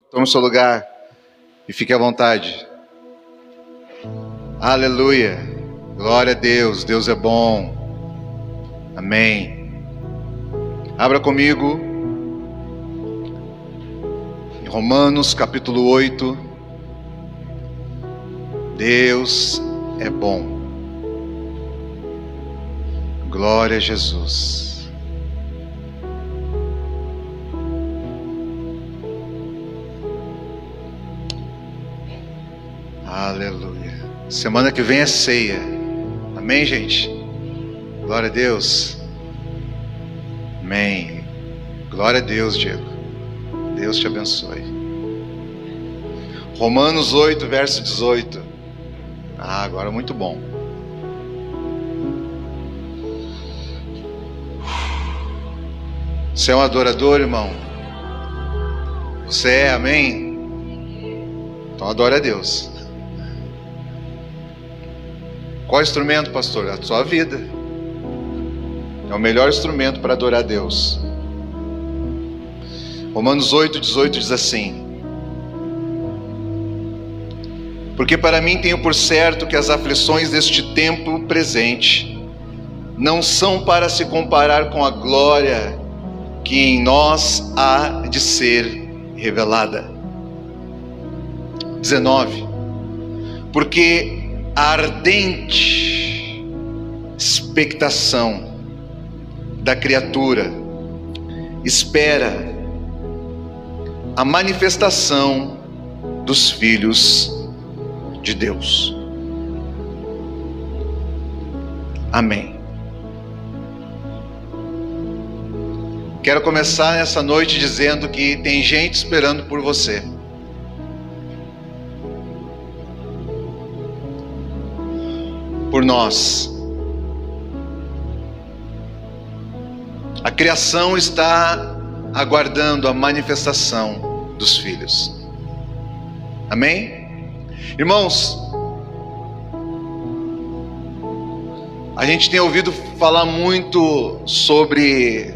Tome o seu lugar e fique à vontade. Aleluia. Glória a Deus. Deus é bom. Amém. Abra comigo em Romanos capítulo 8. Deus é bom. Glória a Jesus. Aleluia. Semana que vem é ceia. Amém, gente? Glória a Deus. Amém. Glória a Deus, Diego. Deus te abençoe. Romanos 8, verso 18. Agora muito bom. Você é um adorador, irmão? Você é, amém? Então adore a Deus. Qual instrumento, pastor? A sua vida. É o melhor instrumento para adorar a Deus. Romanos 8, 18 diz assim: porque para mim tenho por certo que as aflições deste tempo presente não são para se comparar com a glória que em nós há de ser revelada. 19. Porque a ardente expectação da criatura espera a manifestação dos filhos de Deus. Amém. Quero começar nessa noite dizendo que tem gente esperando por você. Por nós. A criação está aguardando a manifestação dos filhos. Amém? Irmãos, a gente tem ouvido falar muito sobre,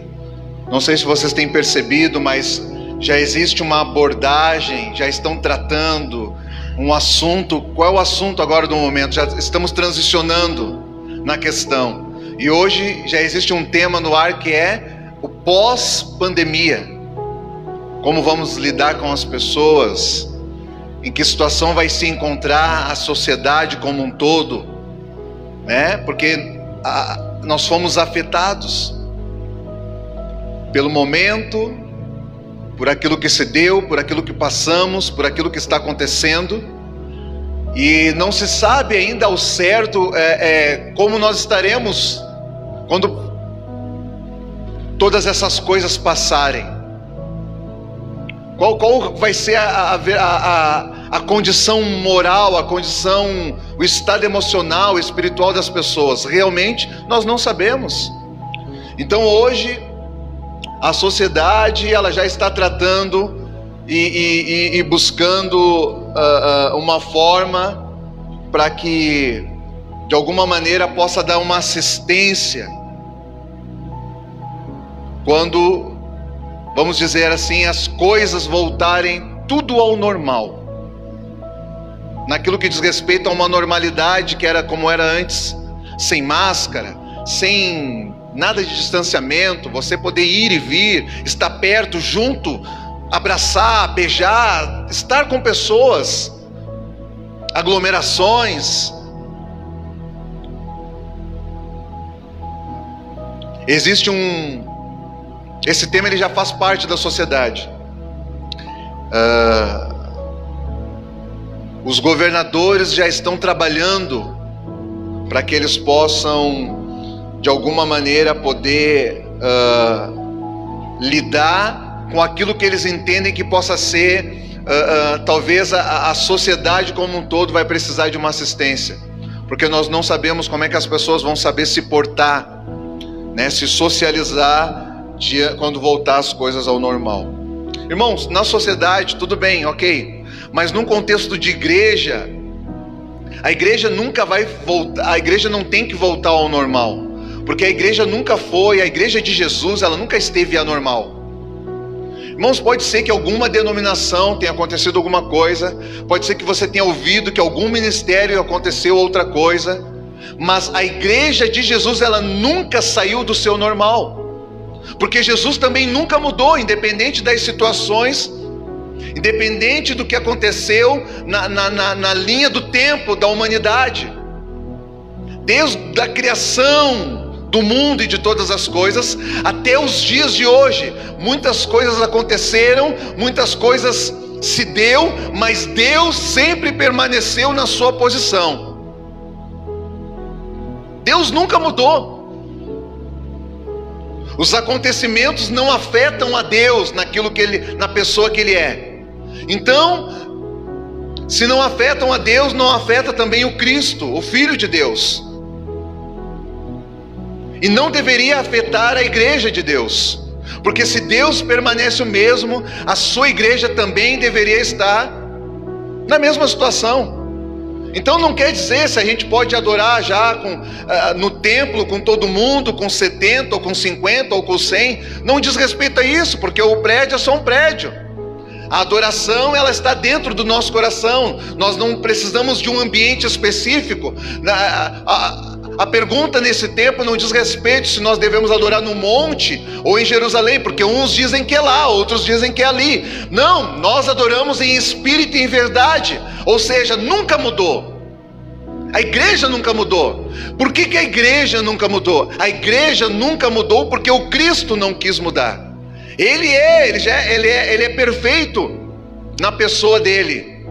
não sei se vocês têm percebido, mas já existe uma abordagem, já estão tratando um assunto. Qual é o assunto agora do momento? Já estamos transicionando na questão. E hoje já existe um tema no ar que é o pós-pandemia. Como vamos lidar com as pessoas? Em que situação vai se encontrar a sociedade como um todo? Né? Porque nós fomos afetados pelo momento, por aquilo que se deu, por aquilo que passamos, por aquilo que está acontecendo, e não se sabe ainda ao certo como nós estaremos quando todas essas coisas passarem. Qual vai ser a condição moral, a condição, o estado emocional, espiritual das pessoas? Realmente nós não sabemos. Então hoje a sociedade ela já está tratando e buscando uma forma para que de alguma maneira possa dar uma assistência quando, vamos dizer assim, as coisas voltarem tudo ao normal, naquilo que diz respeito a uma normalidade que era como era antes, sem máscara, sem nada de distanciamento, você poder ir e vir, estar perto, junto, abraçar, beijar, estar com pessoas, aglomerações. Existe esse tema ele já faz parte da sociedade. Os governadores já estão trabalhando para que eles possam de alguma maneira poder lidar com aquilo que eles entendem que possa ser, talvez a sociedade como um todo vai precisar de uma assistência, porque nós não sabemos como é que as pessoas vão saber se portar, né, se socializar quando voltar as coisas ao normal. Irmãos, na sociedade tudo bem, ok, mas num contexto de igreja, a igreja nunca vai voltar, a igreja não tem que voltar ao normal. Porque a igreja nunca foi, a igreja de Jesus, ela nunca esteve anormal. Irmãos, pode ser que alguma denominação tenha acontecido alguma coisa, pode ser que você tenha ouvido que algum ministério aconteceu outra coisa, mas a igreja de Jesus, ela nunca saiu do seu normal, porque Jesus também nunca mudou, independente das situações, independente do que aconteceu na linha do tempo da humanidade. Desde a criação do mundo e de todas as coisas, até os dias de hoje, muitas coisas aconteceram, muitas coisas se deu, mas Deus sempre permaneceu na sua posição. Deus nunca mudou. Os acontecimentos não afetam a Deus na pessoa que Ele é. Então, se não afetam a Deus, não afeta também o Cristo, o Filho de Deus. E não deveria afetar a igreja de Deus, porque se Deus permanece o mesmo, a sua igreja também deveria estar na mesma situação. Então não quer dizer se a gente pode adorar já no templo com todo mundo, com 70 ou com 50 ou com 100, não diz respeito a isso, porque o prédio é só um prédio. A adoração, ela está dentro do nosso coração. Nós não precisamos de um ambiente específico. A pergunta nesse tempo não diz respeito se nós devemos adorar no monte ou em Jerusalém, porque uns dizem que é lá, outros dizem que é ali. Não, nós adoramos em espírito e em verdade, ou seja, nunca mudou. A igreja nunca mudou. Por que a igreja nunca mudou? A igreja nunca mudou porque o Cristo não quis mudar. Ele é perfeito na pessoa dele.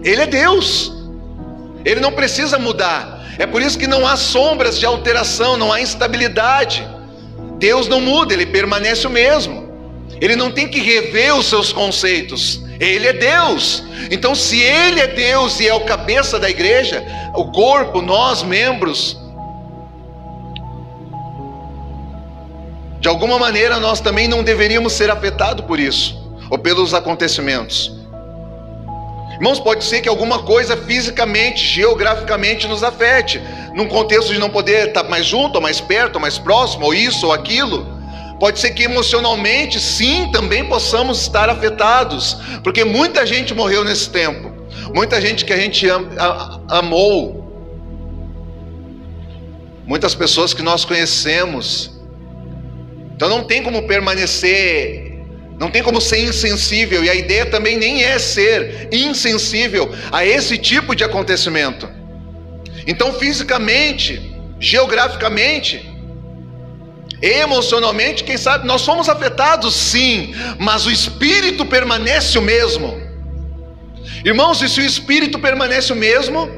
Ele é Deus. Ele não precisa mudar. É por isso que não há sombras de alteração, não há instabilidade. Deus não muda, Ele permanece o mesmo. Ele não tem que rever os seus conceitos. Ele é Deus. Então, se Ele é Deus e é o cabeça da igreja, o corpo, nós, membros, de alguma maneira nós também não deveríamos ser afetados por isso, ou pelos acontecimentos. Irmãos, pode ser que alguma coisa fisicamente, geograficamente nos afete, num contexto de não poder estar mais junto, ou mais perto, ou mais próximo, ou isso, ou aquilo. Pode ser que emocionalmente, sim, também possamos estar afetados, porque muita gente morreu nesse tempo, muita gente que a gente amou, muitas pessoas que nós conhecemos. Então não tem como permanecer, não tem como ser insensível, e a ideia também nem é ser insensível a esse tipo de acontecimento. Então fisicamente, geograficamente, emocionalmente, quem sabe, nós somos afetados sim, mas o Espírito permanece o mesmo. Irmãos, e se o Espírito permanece o mesmo,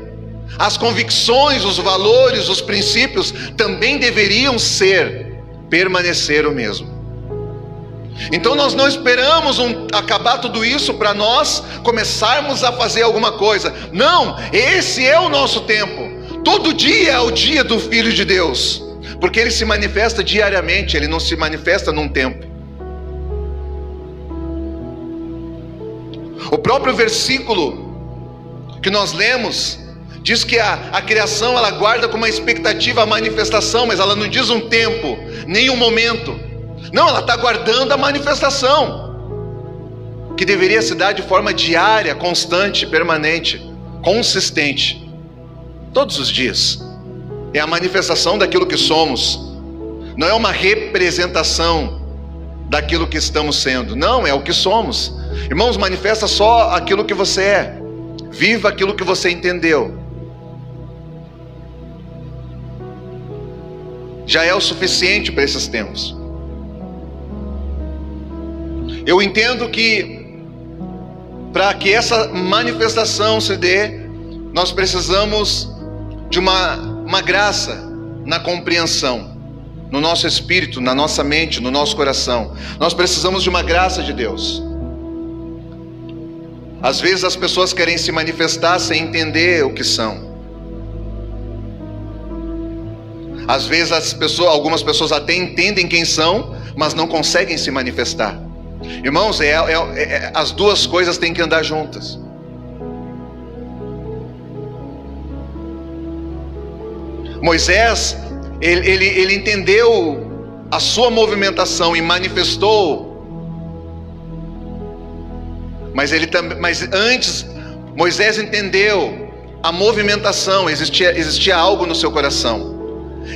as convicções, os valores, os princípios também deveriam permanecer o mesmo. Então nós não esperamos acabar tudo isso para nós começarmos a fazer alguma coisa. Não, esse é o nosso tempo. Todo dia é o dia do Filho de Deus, porque Ele se manifesta diariamente, Ele não se manifesta num tempo. O próprio versículo que nós lemos diz que a criação, ela aguarda com uma expectativa a manifestação, mas ela não diz um tempo, nem um momento. Não, ela está aguardando a manifestação, que deveria se dar de forma diária, constante, permanente, consistente, todos os dias. É a manifestação daquilo que somos, não é uma representação daquilo que estamos sendo, não, é o que somos. Irmãos, manifesta só aquilo que você é, viva aquilo que você entendeu. Já é o suficiente para esses tempos. Eu entendo que para que essa manifestação se dê, nós precisamos de uma graça na compreensão, no nosso espírito, na nossa mente, no nosso coração. Nós precisamos de uma graça de Deus. Às vezes as pessoas querem se manifestar sem entender o que são. Às vezes algumas pessoas até entendem quem são, mas não conseguem se manifestar. Irmãos, as duas coisas têm que andar juntas. Moisés, ele entendeu a sua movimentação e manifestou Mas antes, Moisés entendeu a movimentação, existia algo no seu coração.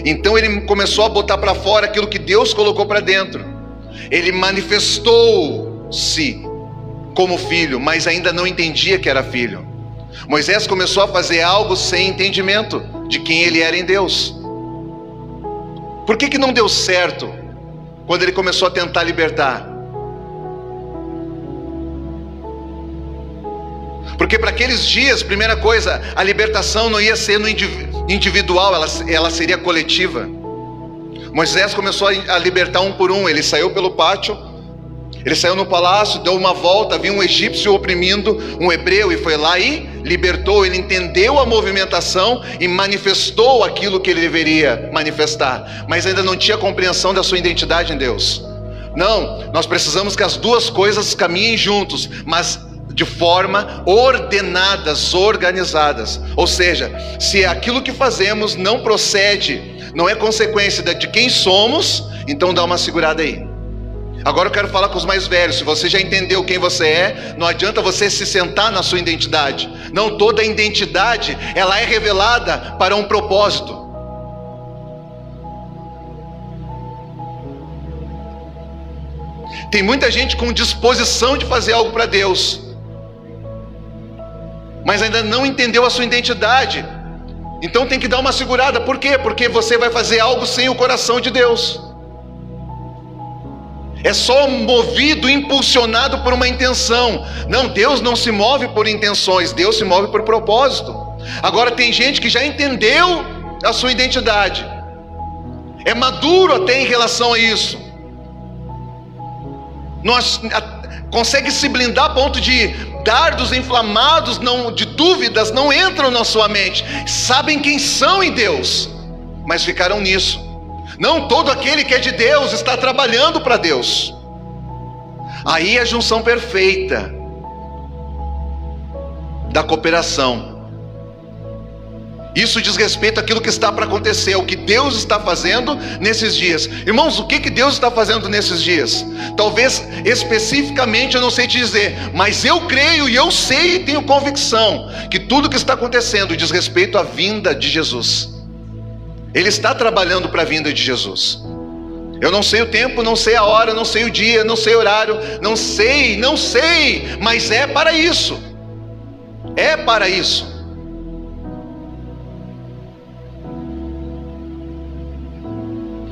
Então ele começou a botar para fora aquilo que Deus colocou para dentro. Ele manifestou-se como filho, mas ainda não entendia que era filho. Moisés começou a fazer algo sem entendimento de quem ele era em Deus. Por que não deu certo quando ele começou a tentar libertar? Porque para aqueles dias, primeira coisa, a libertação não ia ser no individual, ela seria coletiva. Moisés começou a libertar um por um. Ele saiu pelo pátio, ele saiu no palácio, deu uma volta, viu um egípcio oprimindo um hebreu e foi lá e libertou. Ele entendeu a movimentação e manifestou aquilo que ele deveria manifestar, mas ainda não tinha compreensão da sua identidade em Deus. Não, nós precisamos que as duas coisas caminhem juntos, mas de forma ordenadas, organizadas. Ou seja, se aquilo que fazemos não procede, não é consequência de quem somos, então dá uma segurada aí. Agora eu quero falar com os mais velhos. Se você já entendeu quem você é, não adianta você se sentar na sua identidade. Não toda a identidade, ela é revelada para um propósito. Tem muita gente com disposição de fazer algo para Deus, mas ainda não entendeu a sua identidade. Então tem que dar uma segurada. Por quê? Porque você vai fazer algo sem o coração de Deus. É só movido, impulsionado por uma intenção. Não, Deus não se move por intenções, Deus se move por propósito. Agora tem gente que já entendeu a sua identidade, é maduro até em relação a isso. Consegue se blindar a ponto de dardos inflamados de dúvidas não entram na sua mente. Sabem quem são em Deus, mas ficaram nisso. Não todo aquele que é de Deus está trabalhando para Deus. Aí é a junção perfeita da cooperação. Isso diz respeito àquilo que está para acontecer, o que Deus está fazendo nesses dias. Irmãos, o que Deus está fazendo nesses dias? Talvez especificamente eu não sei te dizer, mas eu creio e eu sei e tenho convicção que tudo que está acontecendo diz respeito à vinda de Jesus. Ele está trabalhando para a vinda de Jesus. Eu não sei o tempo, não sei a hora, não sei o dia, não sei o horário, não sei, mas é para isso. É para isso.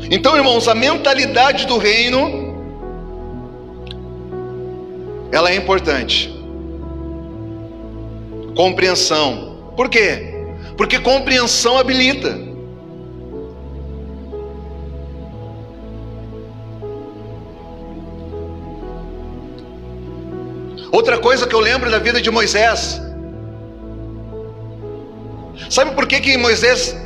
Então, irmãos, a mentalidade do reino, ela é importante. Compreensão. Por quê? Porque compreensão habilita. Outra coisa que eu lembro da vida de Moisés. Sabe por que Moisés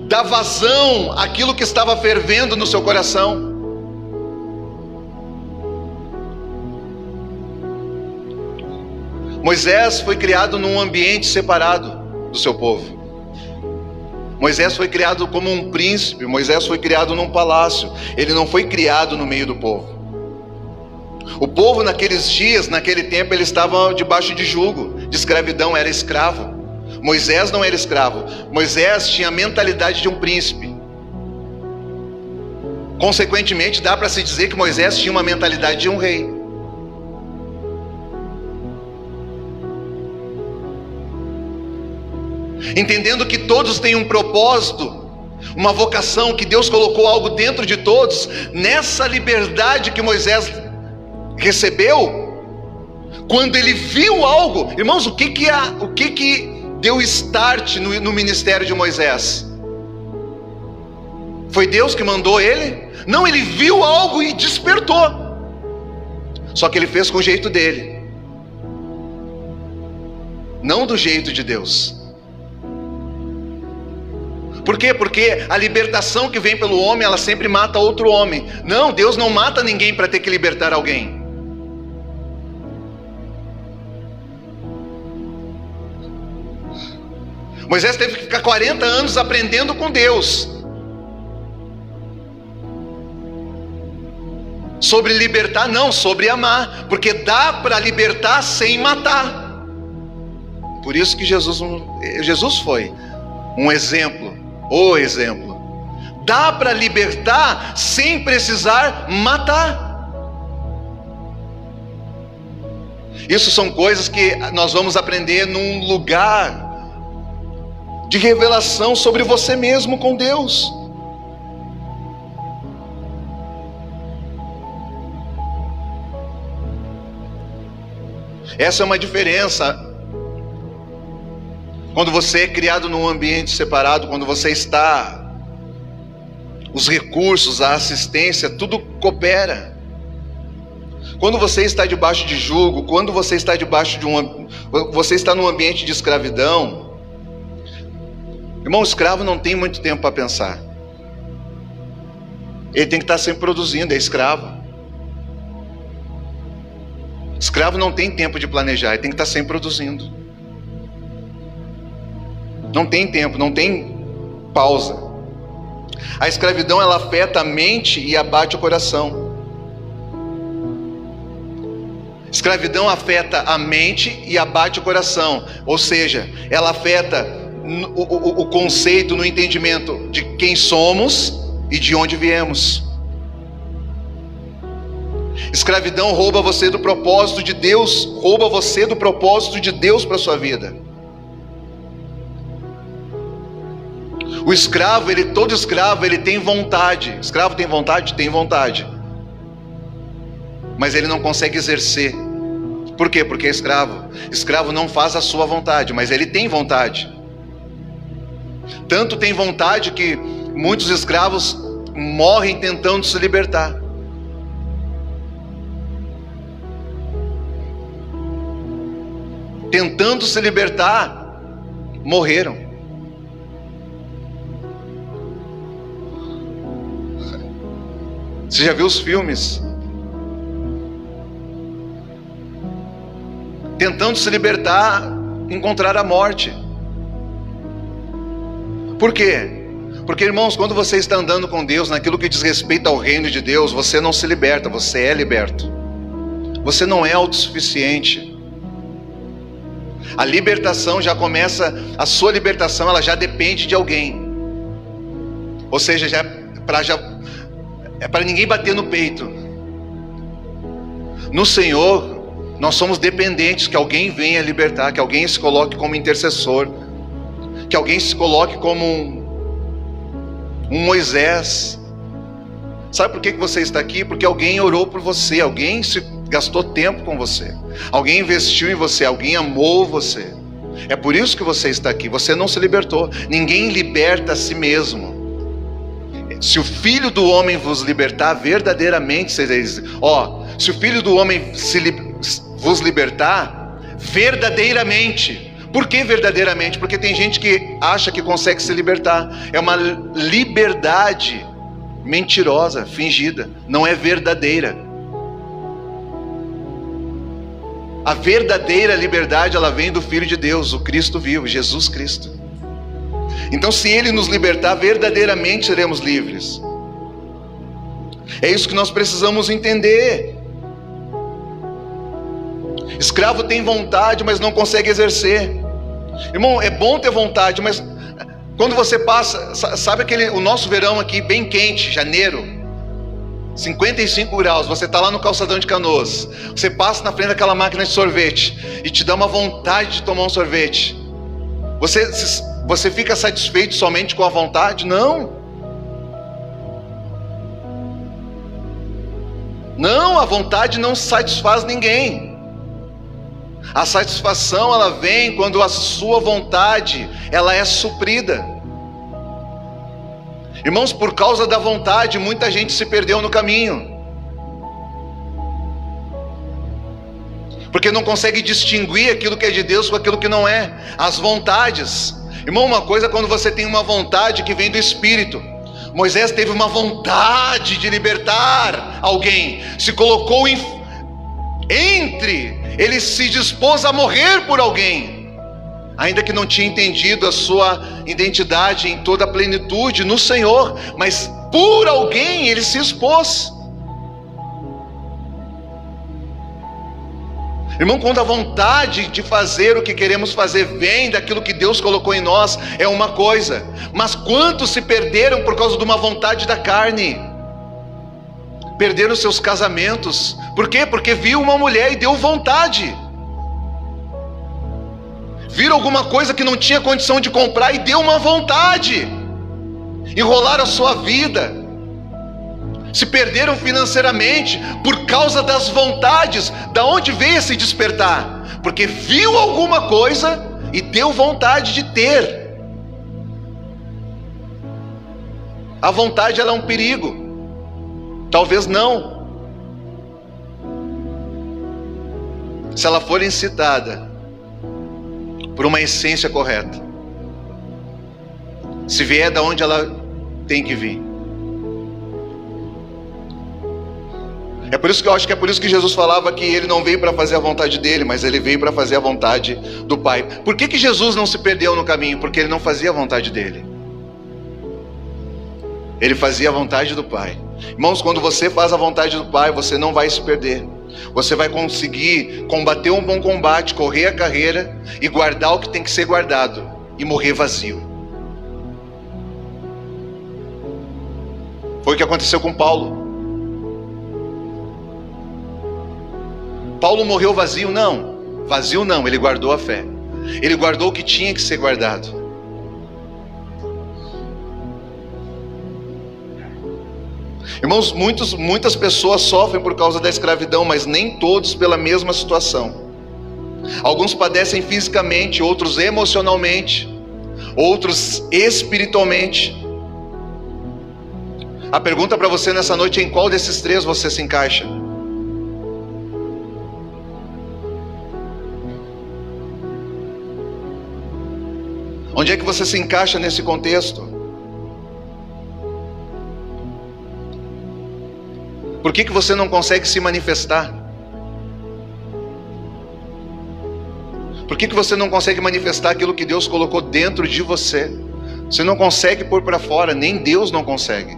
dá vazão àquilo que estava fervendo no seu coração? Moisés foi criado num ambiente separado do seu povo. Moisés foi criado como um príncipe. Moisés foi criado num palácio. Ele não foi criado no meio do povo. O povo naqueles dias, naquele tempo, ele estava debaixo de jugo, de escravidão, era escravo. Moisés não era escravo. Moisés tinha a mentalidade de um príncipe. Consequentemente, dá para se dizer que Moisés tinha uma mentalidade de um rei. Entendendo que todos têm um propósito, uma vocação, que Deus colocou algo dentro de todos. Nessa liberdade que Moisés recebeu, quando ele viu algo, irmãos, o que deu start no ministério de Moisés? Foi Deus que mandou ele? Não, ele viu algo e despertou. Só que ele fez com o jeito dele, não do jeito de Deus. Por quê? Porque a libertação que vem pelo homem, ela sempre mata outro homem. Não, Deus não mata ninguém para ter que libertar alguém. Moisés teve que ficar 40 anos aprendendo com Deus. Sobre libertar, não, sobre amar, porque dá para libertar sem matar. Por isso que Jesus foi um exemplo, o exemplo. Dá para libertar sem precisar matar. Isso são coisas que nós vamos aprender num lugar de revelação sobre você mesmo com Deus. Essa é uma diferença quando você é criado num ambiente separado, quando você está, os recursos, a assistência, tudo coopera. Quando você está debaixo de jugo, quando você está debaixo você está num ambiente de escravidão, irmão, o escravo não tem muito tempo para pensar. Ele tem que estar sempre produzindo, é escravo. Escravo não tem tempo de planejar, ele tem que estar sempre produzindo. Não tem tempo, não tem pausa. A escravidão, ela afeta a mente e abate o coração. Escravidão afeta a mente e abate o coração. Ou seja, ela afeta o conceito, no entendimento de quem somos e de onde viemos. Escravidão rouba você do propósito de Deus, rouba você do propósito de Deus para a sua vida. O escravo, todo escravo, ele tem vontade. Escravo tem vontade? Tem vontade. Mas ele não consegue exercer. Por quê? Porque é escravo. Escravo não faz a sua vontade, mas ele tem vontade. Tanto tem vontade que muitos escravos morrem tentando se libertar. Tentando se libertar, morreram. Você já viu os filmes? Tentando se libertar, encontrar a morte. Por quê? Porque, irmãos, quando você está andando com Deus, naquilo que diz respeito ao reino de Deus, você não se liberta, você é liberto. Você não é autossuficiente. A libertação já começa, a sua libertação, ela já depende de alguém. Ou seja, é para ninguém bater no peito. No Senhor, nós somos dependentes que alguém venha libertar, que alguém se coloque como intercessor, que alguém se coloque como um Moisés. Sabe por que você está aqui? Porque alguém orou por você, alguém gastou tempo com você, alguém investiu em você, alguém amou você. É por isso que você está aqui. Você não se libertou. Ninguém liberta a si mesmo. Se o Filho do Homem vos libertar, verdadeiramente sereis. Se o Filho do Homem vos libertar, verdadeiramente. Por que verdadeiramente? Porque tem gente que acha que consegue se libertar. É uma liberdade mentirosa, fingida. Não é verdadeira. A verdadeira liberdade, ela vem do Filho de Deus, o Cristo vivo, Jesus Cristo. Então, se Ele nos libertar, verdadeiramente seremos livres. É isso que nós precisamos entender. Escravo tem vontade, mas não consegue exercer. Irmão, é bom ter vontade, mas quando você passa, sabe o nosso verão aqui bem quente, janeiro, 55 graus, você está lá no calçadão de Canoas, você passa na frente daquela máquina de sorvete e te dá uma vontade de tomar um sorvete. Você fica satisfeito somente com a vontade? Não. Não, a vontade não satisfaz ninguém. A satisfação, ela vem quando a sua vontade, ela é suprida. Irmãos, por causa da vontade, muita gente se perdeu no caminho. Porque não consegue distinguir aquilo que é de Deus com aquilo que não é. As vontades. Irmão, uma coisa é quando você tem uma vontade que vem do Espírito. Moisés teve uma vontade de libertar alguém. Se colocou ele se dispôs a morrer por alguém. Ainda que não tinha entendido a sua identidade em toda a plenitude no Senhor, mas por alguém ele se expôs. Irmão, quando a vontade de fazer o que queremos fazer vem daquilo que Deus colocou em nós, é uma coisa. Mas quantos se perderam por causa de uma vontade da carne? Perderam seus casamentos. Por quê? Porque viu uma mulher e deu vontade. Viram alguma coisa que não tinha condição de comprar e deu uma vontade. Enrolaram a sua vida. Se perderam financeiramente por causa das vontades. Da onde veio esse despertar? Porque viu alguma coisa e deu vontade de ter. A vontade, ela é um perigo. Talvez não. Se ela for incitada por uma essência correta. Se vier da onde ela tem que vir. É por isso que eu acho que é por isso que Jesus falava que ele não veio para fazer a vontade dele, mas ele veio para fazer a vontade do Pai. Por que Jesus não se perdeu no caminho? Porque ele não fazia a vontade dele. Ele fazia a vontade do Pai. Irmãos, quando você faz a vontade do Pai, você não vai se perder. Você vai conseguir combater um bom combate, correr a carreira e guardar o que tem que ser guardado e morrer vazio. Foi o que aconteceu com Paulo. Paulo morreu vazio? Não. Vazio não, ele guardou a fé. Ele guardou o que tinha que ser guardado. Irmãos, muitas pessoas sofrem por causa da escravidão, mas nem todos pela mesma situação. Alguns padecem fisicamente, outros emocionalmente, outros espiritualmente. A pergunta para você nessa noite é: em qual desses três você se encaixa? Onde é que você se encaixa nesse contexto? Por que você não consegue se manifestar? Por que você não consegue manifestar aquilo que Deus colocou dentro de você? Você não consegue pôr para fora, nem Deus não consegue.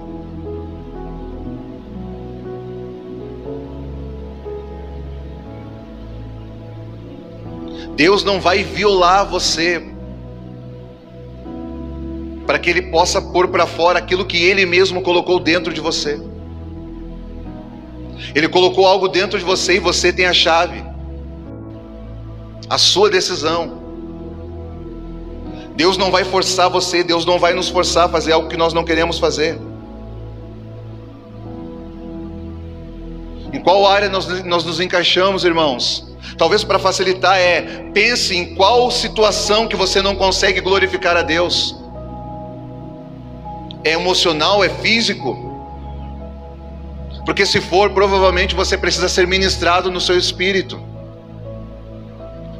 Deus não vai violar você para que Ele possa pôr para fora aquilo que Ele mesmo colocou dentro de você. Ele colocou algo dentro de você e você tem a chave. A sua decisão. Deus não vai forçar você, Deus não vai nos forçar a fazer algo que nós não queremos fazer. Em qual área nós nos encaixamos, irmãos? Talvez para facilitar pense em qual situação que você não consegue glorificar a Deus. É emocional, é físico? Porque se for, provavelmente você precisa ser ministrado no seu espírito.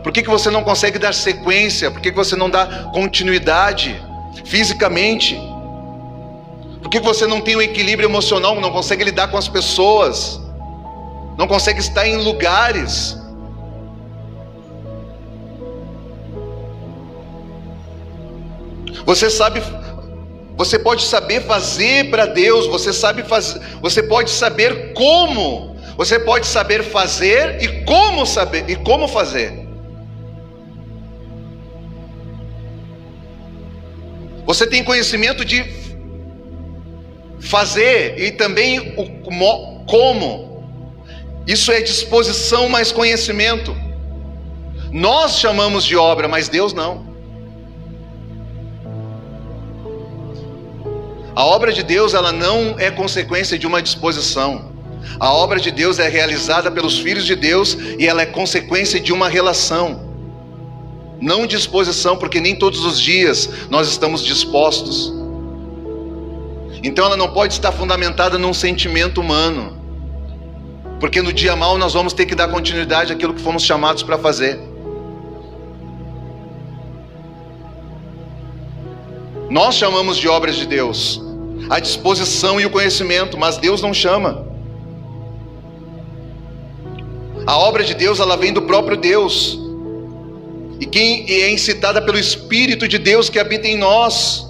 Por que você não consegue dar sequência? Por que você não dá continuidade fisicamente? Por que você não tem um equilíbrio emocional, não consegue lidar com as pessoas? Não consegue estar em lugares? Você pode saber fazer para Deus, você pode saber como, você pode saber fazer e como fazer. Você tem conhecimento de fazer e também o como. Isso é disposição mais conhecimento. Nós chamamos de obra, mas Deus não. A obra de Deus, ela não é consequência de uma disposição. A obra de Deus é realizada pelos filhos de Deus e ela é consequência de uma relação. Não disposição, porque nem todos os dias nós estamos dispostos. Então ela não pode estar fundamentada num sentimento humano. Porque no dia mau nós vamos ter que dar continuidade àquilo que fomos chamados para fazer. Nós chamamos de obras de Deus a disposição e o conhecimento, mas Deus não chama. A obra de Deus, ela vem do próprio Deus. E quem é incitada pelo Espírito de Deus que habita em nós.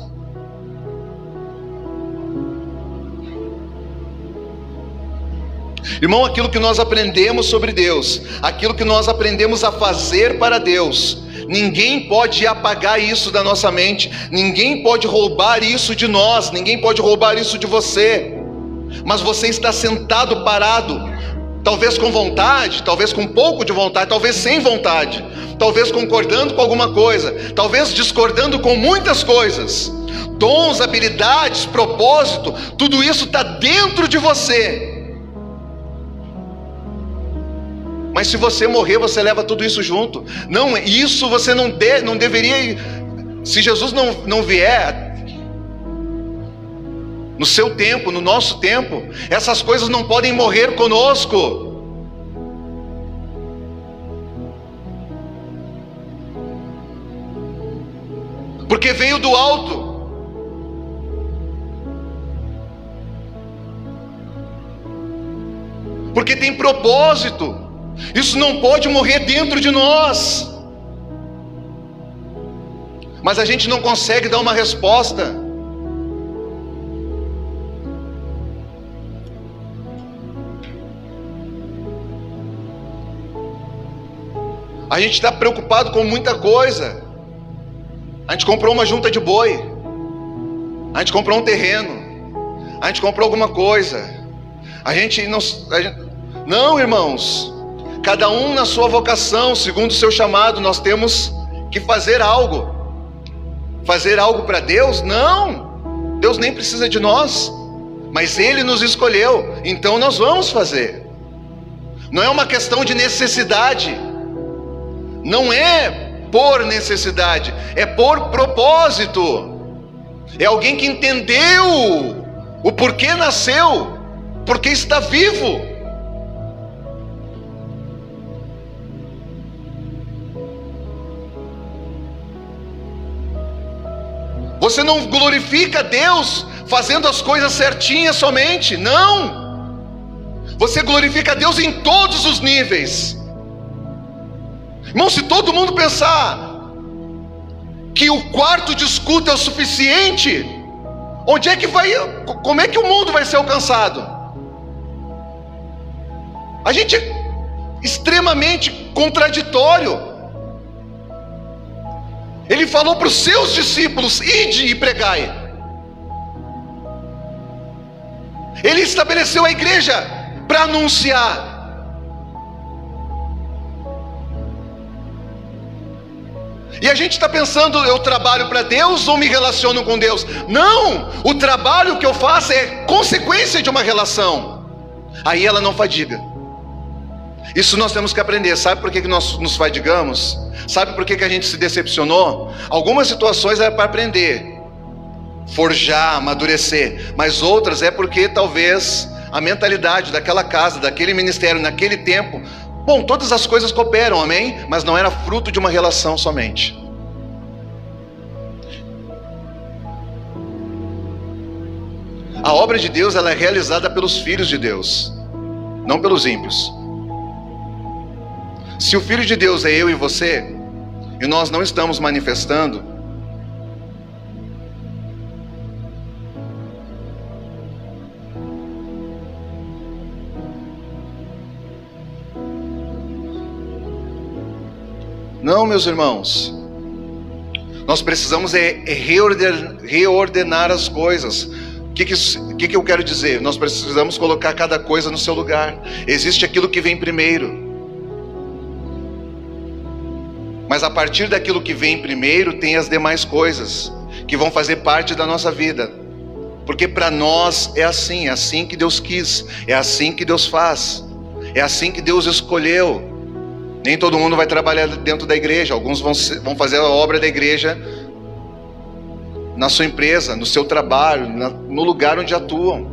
Irmão, aquilo que nós aprendemos sobre Deus, aquilo que nós aprendemos a fazer para Deus, ninguém pode apagar isso da nossa mente, ninguém pode roubar isso de nós, ninguém pode roubar isso de você. Mas você está sentado, parado, talvez com vontade, talvez com um pouco de vontade, talvez sem vontade, talvez concordando com alguma coisa, talvez discordando com muitas coisas. Dons, habilidades, propósito, tudo isso está dentro de você. Mas se você morrer, você leva tudo isso junto. Não, isso você não deveria. Se Jesus não vier no seu tempo, no nosso tempo, essas coisas não podem morrer conosco. Porque veio do alto. Porque tem propósito. Isso não pode morrer dentro de nós. Mas a gente não consegue dar uma resposta. A gente está preocupado com muita coisa. A gente comprou uma junta de boi, a gente comprou um terreno, a gente comprou alguma coisa. Não, irmãos. Cada um na sua vocação, segundo o seu chamado, nós temos que fazer algo. Fazer algo para Deus? Não. Deus nem precisa de nós, mas Ele nos escolheu, então nós vamos fazer. Não é uma questão de necessidade. Não é por necessidade, é por propósito. É alguém que entendeu o porquê nasceu, porque está vivo. Você não glorifica Deus fazendo as coisas certinhas somente, não. Você glorifica Deus em todos os níveis. Irmão, se todo mundo pensar que o quarto de escuta é o suficiente, como é que o mundo vai ser alcançado? A gente é extremamente contraditório. Ele falou para os seus discípulos: ide e pregai. Ele estabeleceu a igreja para anunciar. E a gente está pensando, eu trabalho para Deus ou me relaciono com Deus? Não, o trabalho que eu faço é consequência de uma relação. Aí ela não fadiga. Isso nós temos que aprender. Sabe por que nós nos fadigamos? Sabe por que a gente se decepcionou? Algumas situações é para aprender, forjar, amadurecer. Mas outras é porque talvez a mentalidade daquela casa, daquele ministério, naquele tempo, bom, todas as coisas cooperam, amém? Mas não era fruto de uma relação somente. A obra de Deus, ela é realizada pelos filhos de Deus, não pelos ímpios. Se o Filho de Deus é eu e você, e nós não estamos manifestando, não, meus irmãos, nós precisamos reordenar as coisas. O que eu quero dizer? Nós precisamos colocar cada coisa no seu lugar. Existe aquilo que vem primeiro. Mas a partir daquilo que vem primeiro, tem as demais coisas que vão fazer parte da nossa vida. Porque para nós é assim que Deus quis, é assim que Deus faz, é assim que Deus escolheu. Nem todo mundo vai trabalhar dentro da igreja, alguns vão fazer a obra da igreja na sua empresa, no seu trabalho, no lugar onde atuam.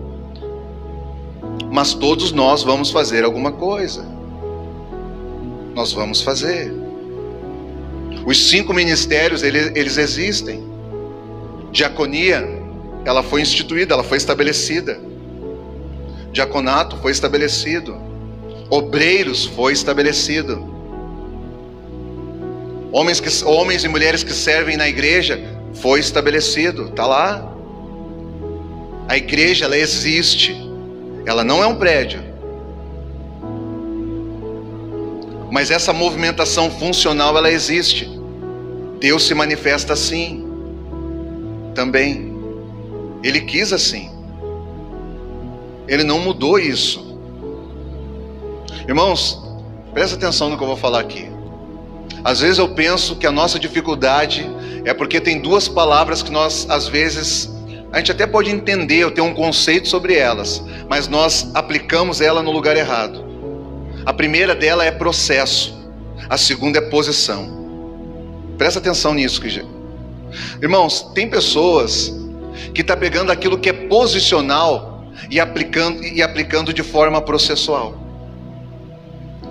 Mas todos nós vamos fazer alguma coisa. Nós vamos fazer. Os 5 ministérios, eles existem. Diaconia, ela foi instituída, ela foi estabelecida. Diaconato foi estabelecido. Obreiros foi estabelecido. Homens e mulheres que servem na igreja foi estabelecido, está lá. A igreja, ela existe. Ela não é um prédio. Mas essa movimentação funcional, ela existe. Deus se manifesta assim também. Ele quis assim. Ele não mudou isso. Irmãos, presta atenção no que eu vou falar aqui. Às vezes eu penso que a nossa dificuldade é porque tem duas palavras que nós, às vezes, a gente até pode entender, eu tenho um conceito sobre elas, mas nós aplicamos ela no lugar errado. A primeira dela é processo, a segunda é posição. Presta atenção nisso, irmãos, tem pessoas que estão pegando aquilo que é posicional e aplicando de forma processual.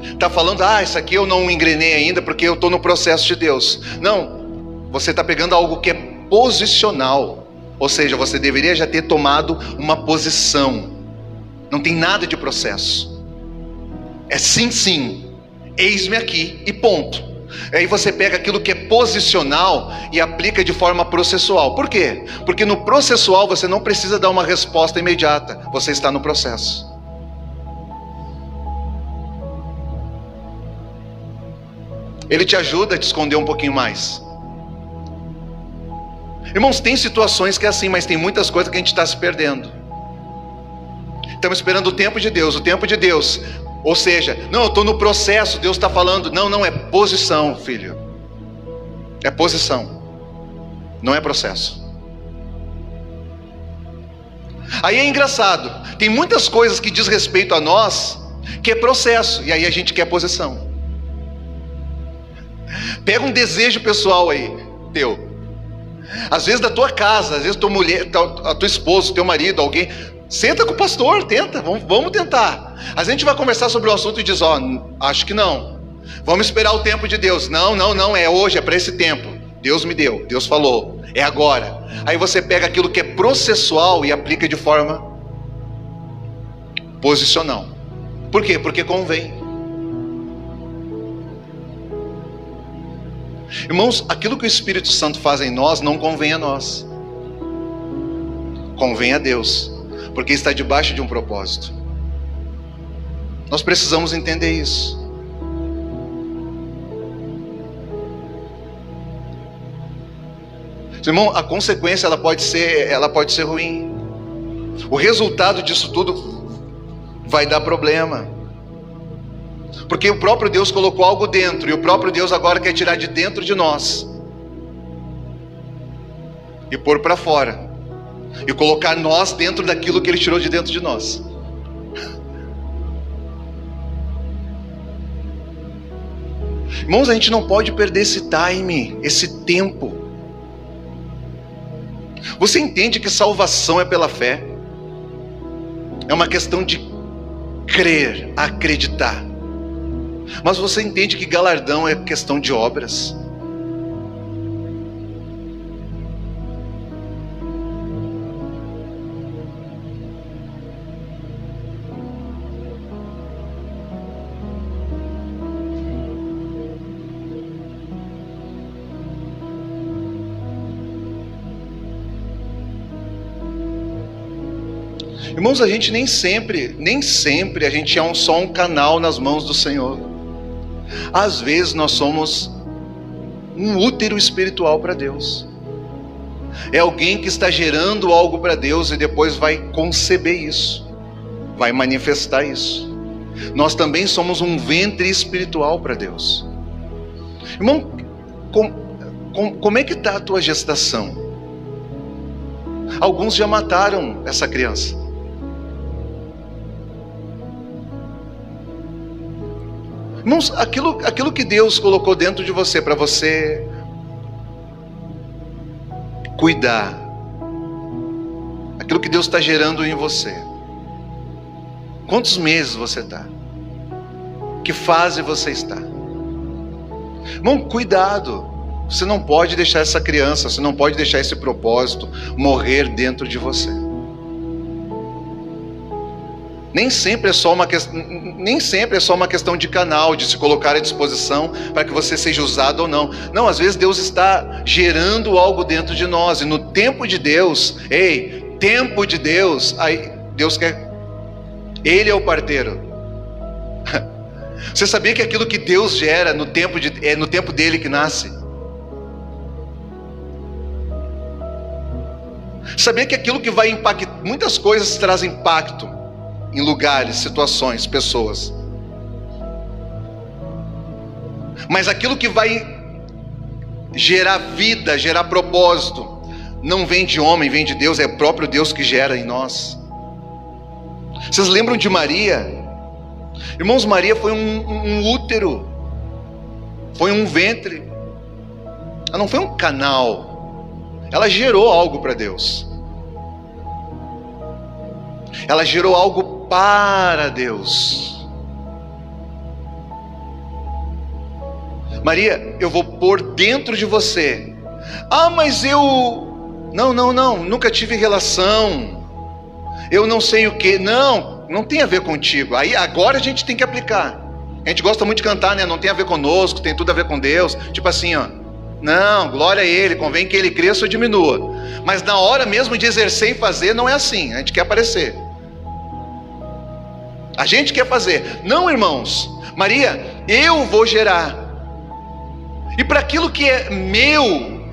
Está falando, isso aqui eu não engrenei ainda porque eu estou no processo de Deus. Não, você está pegando algo que é posicional, ou seja, você deveria já ter tomado uma posição. Não tem nada de processo. É sim, sim, eis-me aqui e ponto. Aí você pega aquilo que é posicional e aplica de forma processual. Por quê? Porque no processual você não precisa dar uma resposta imediata, você está no processo. Ele te ajuda a te esconder um pouquinho mais. Irmãos, tem situações que é assim, mas tem muitas coisas que a gente está se perdendo. Estamos esperando o tempo de Deus, Ou seja, não, eu estou no processo, Deus está falando. Não, é posição, filho. É posição, não é processo. Aí é engraçado, tem muitas coisas que diz respeito a nós, que é processo, e aí a gente quer posição. Pega um desejo pessoal aí, teu. Às vezes da tua casa, às vezes tua mulher, a tua esposa, teu marido, alguém. Senta com o pastor, tenta, vamos tentar. A gente vai conversar sobre o assunto e diz, acho que não. Vamos esperar o tempo de Deus. Não, é hoje, é para esse tempo. Deus me deu, Deus falou, é agora. Aí você pega aquilo que é processual e aplica de forma posicional. Por quê? Porque convém. Irmãos, aquilo que o Espírito Santo faz em nós não convém a nós. Convém a Deus, porque está debaixo de um propósito. Nós precisamos entender isso. Irmão, a consequência ela pode ser ruim. O resultado disso tudo vai dar problema. Porque o próprio Deus colocou algo dentro, e o próprio Deus agora quer tirar de dentro de nós e pôr para fora, e colocar nós dentro daquilo que Ele tirou de dentro de nós. Irmãos, a gente não pode perder esse time, esse tempo. Você entende que salvação é pela fé? É uma questão de crer, acreditar. Mas você entende que galardão é questão de obras? Irmãos, a gente nem sempre a gente é só um canal nas mãos do Senhor. Às vezes nós somos um útero espiritual para Deus. É alguém que está gerando algo para Deus e depois vai conceber isso, vai manifestar isso. Nós também somos um ventre espiritual para Deus. Irmão, como é que está a tua gestação? Alguns já mataram essa criança. Irmãos, aquilo que Deus colocou dentro de você para você cuidar, aquilo que Deus está gerando em você, quantos meses você está? Que fase você está? Irmão, cuidado. Você não pode deixar essa criança, você não pode deixar esse propósito morrer dentro de você. Nem sempre é só uma questão de canal, de se colocar à disposição para que você seja usado ou não. Não, às vezes Deus está gerando algo dentro de nós, e no tempo de Deus, tempo de Deus, aí Deus quer, Ele é o parteiro. Você sabia que aquilo que Deus gera é no tempo dele que nasce? Sabia que aquilo que vai impactar, muitas coisas trazem impacto em lugares, situações, pessoas. Mas aquilo que vai gerar vida, gerar propósito, não vem de homem, vem de Deus, é o próprio Deus que gera em nós. Vocês lembram de Maria? Irmãos, Maria foi um útero, foi um ventre, ela não foi um canal, ela gerou algo para Deus, ela gerou algo para Deus. Maria, eu vou pôr dentro de você. Ah, mas não, nunca tive relação, eu não sei o que. Não tem a ver contigo. Aí agora a gente tem que aplicar. A gente gosta muito de cantar, né? Não tem a ver conosco, tem tudo a ver com Deus. Tipo assim, ó. Não, glória a Ele, convém que Ele cresça ou diminua. Mas na hora mesmo de exercer e fazer, não é assim. A gente quer aparecer. A gente quer fazer. Não, irmãos. Maria, eu vou gerar. E para aquilo que é meu,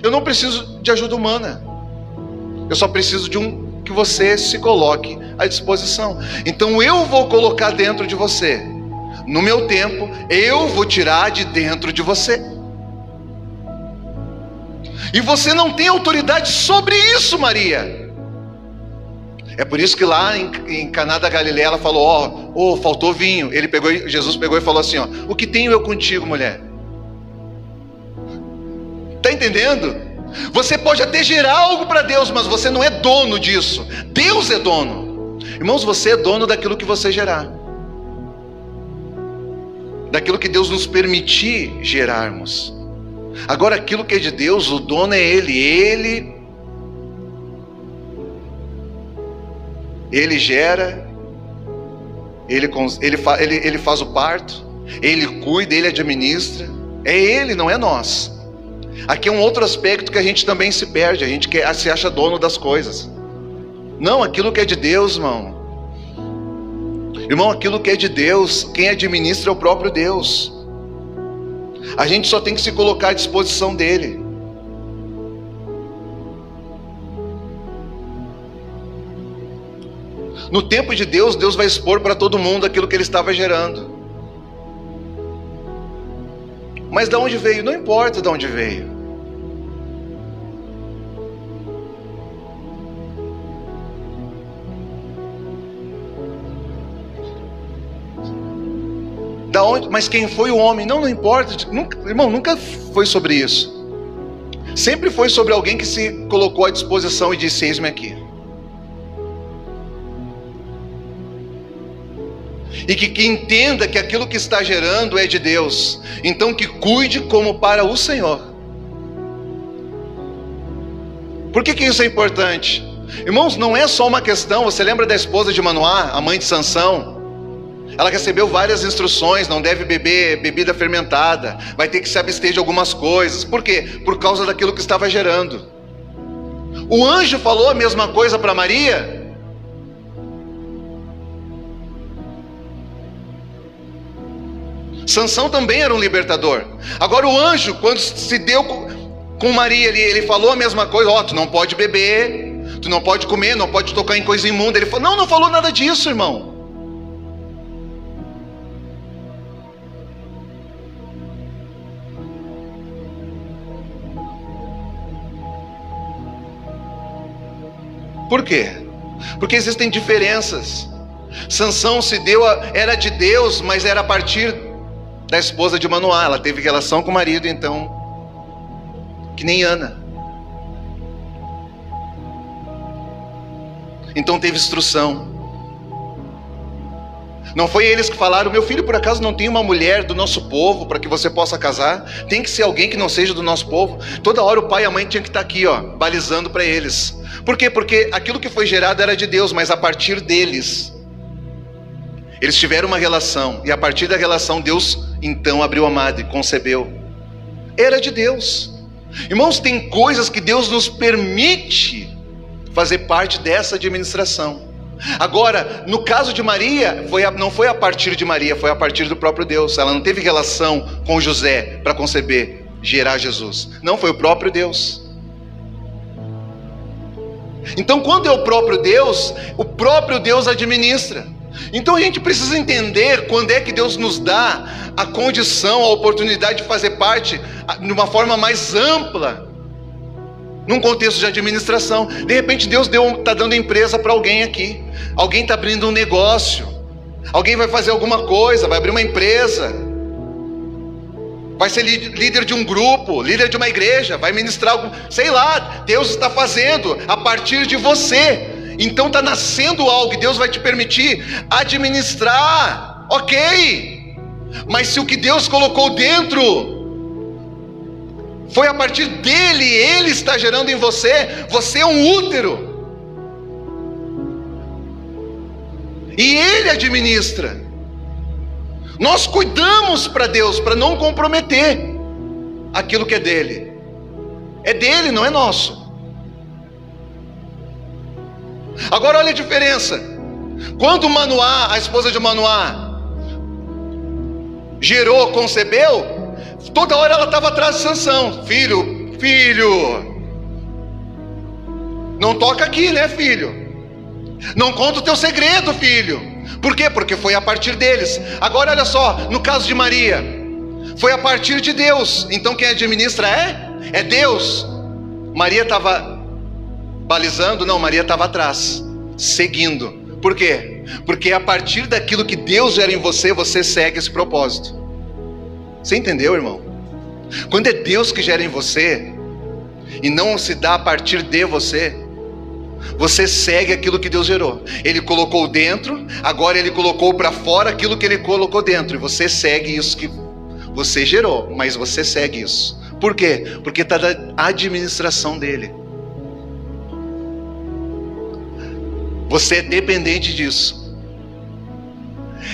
eu não preciso de ajuda humana. Eu só preciso de que você se coloque à disposição. Então eu vou colocar dentro de você. No meu tempo, eu vou tirar de dentro de você. E você não tem autoridade sobre isso, Maria. É por isso que lá em Caná da Galileia ela falou, faltou vinho. Jesus pegou e falou assim, o que tenho eu contigo, mulher? Está entendendo? Você pode até gerar algo para Deus, mas você não é dono disso. Deus é dono. Irmãos, você é dono daquilo que você gerar, daquilo que Deus nos permitir gerarmos. Agora aquilo que é de Deus, o dono é Ele. Ele gera, Ele faz o parto, Ele cuida, Ele administra. É Ele, não é nós. Aqui é um outro aspecto que a gente também se perde. A gente se acha dono das coisas. Não, aquilo que é de Deus, irmão. Irmão, aquilo que é de Deus, quem administra é o próprio Deus. A gente só tem que se colocar à disposição dEle. No tempo de Deus, Deus vai expor para todo mundo aquilo que Ele estava gerando. Mas de onde veio? Não importa de onde veio. Da onde? Mas quem foi o homem? Não importa. Irmão, nunca foi sobre isso. Sempre foi sobre alguém que se colocou à disposição e disse: eis-me aqui. E que entenda que aquilo que está gerando é de Deus. Então que cuide como para o Senhor. Por que isso é importante? Irmãos, não é só uma questão. Você lembra da esposa de Manoá, a mãe de Sansão? Ela recebeu várias instruções. Não deve beber bebida fermentada, vai ter que se abster de algumas coisas. Por quê? Por causa daquilo que estava gerando. O anjo falou a mesma coisa para Maria. Sansão também era um libertador. Agora o anjo, quando se deu com Maria, ele falou a mesma coisa. Tu não pode beber, tu não pode comer, não pode tocar em coisa imunda. Ele falou, não falou nada disso, irmão. Por quê? Porque existem diferenças. Sansão era de Deus, mas era a partir da esposa de Manoá. Ela teve relação com o marido, então, que nem Ana. Então teve instrução. Não foi eles que falaram: meu filho, por acaso não tem uma mulher do nosso povo para que você possa casar? Tem que ser alguém que não seja do nosso povo. Toda hora o pai e a mãe tinham que estar aqui, balizando para eles. Por quê? Porque aquilo que foi gerado era de Deus, mas a partir deles, eles tiveram uma relação, e a partir da relação Deus então abriu a madre, concebeu. Era de Deus. Irmãos, tem coisas que Deus nos permite fazer parte dessa administração. Agora, no caso de Maria, não foi a partir de Maria, foi a partir do próprio Deus. Ela não teve relação com José para conceber, gerar Jesus. Não, foi o próprio Deus. Então, quando é o próprio Deus administra. Então a gente precisa entender quando é que Deus nos dá a condição, a oportunidade de fazer parte de uma forma mais ampla, num contexto de administração. De repente Deus está dando empresa para alguém aqui. Alguém está abrindo um negócio. Alguém vai fazer alguma coisa, vai abrir uma empresa. Vai ser líder de um grupo, líder de uma igreja, vai ministrar algo, sei lá, Deus está fazendo a partir de você. Então está nascendo algo e Deus vai te permitir administrar, ok? Mas se o que Deus colocou dentro foi a partir dele, ele está gerando em você, você é um útero. E ele administra. Nós cuidamos para Deus, para não comprometer aquilo que é dele. É dele, não é nosso. Agora olha a diferença. Quando Manoá, a esposa de Manoá, gerou, concebeu, toda hora ela estava atrás de Sansão. Filho, não toca aqui, né, filho? Não conta o teu segredo, filho. Por quê? Porque foi a partir deles. Agora olha só, no caso de Maria, foi a partir de Deus. Então quem administra é Deus. Maria estava balizando? Não, Maria estava atrás, seguindo. Por quê? Porque a partir daquilo que Deus gera em você, você segue esse propósito. Você entendeu, irmão? Quando é Deus que gera em você e não se dá a partir de você, você segue aquilo que Deus gerou. Ele colocou dentro, agora ele colocou para fora aquilo que ele colocou dentro. E você segue isso que você gerou, mas você segue isso. Por quê? Porque está da administração dele. Você é dependente disso.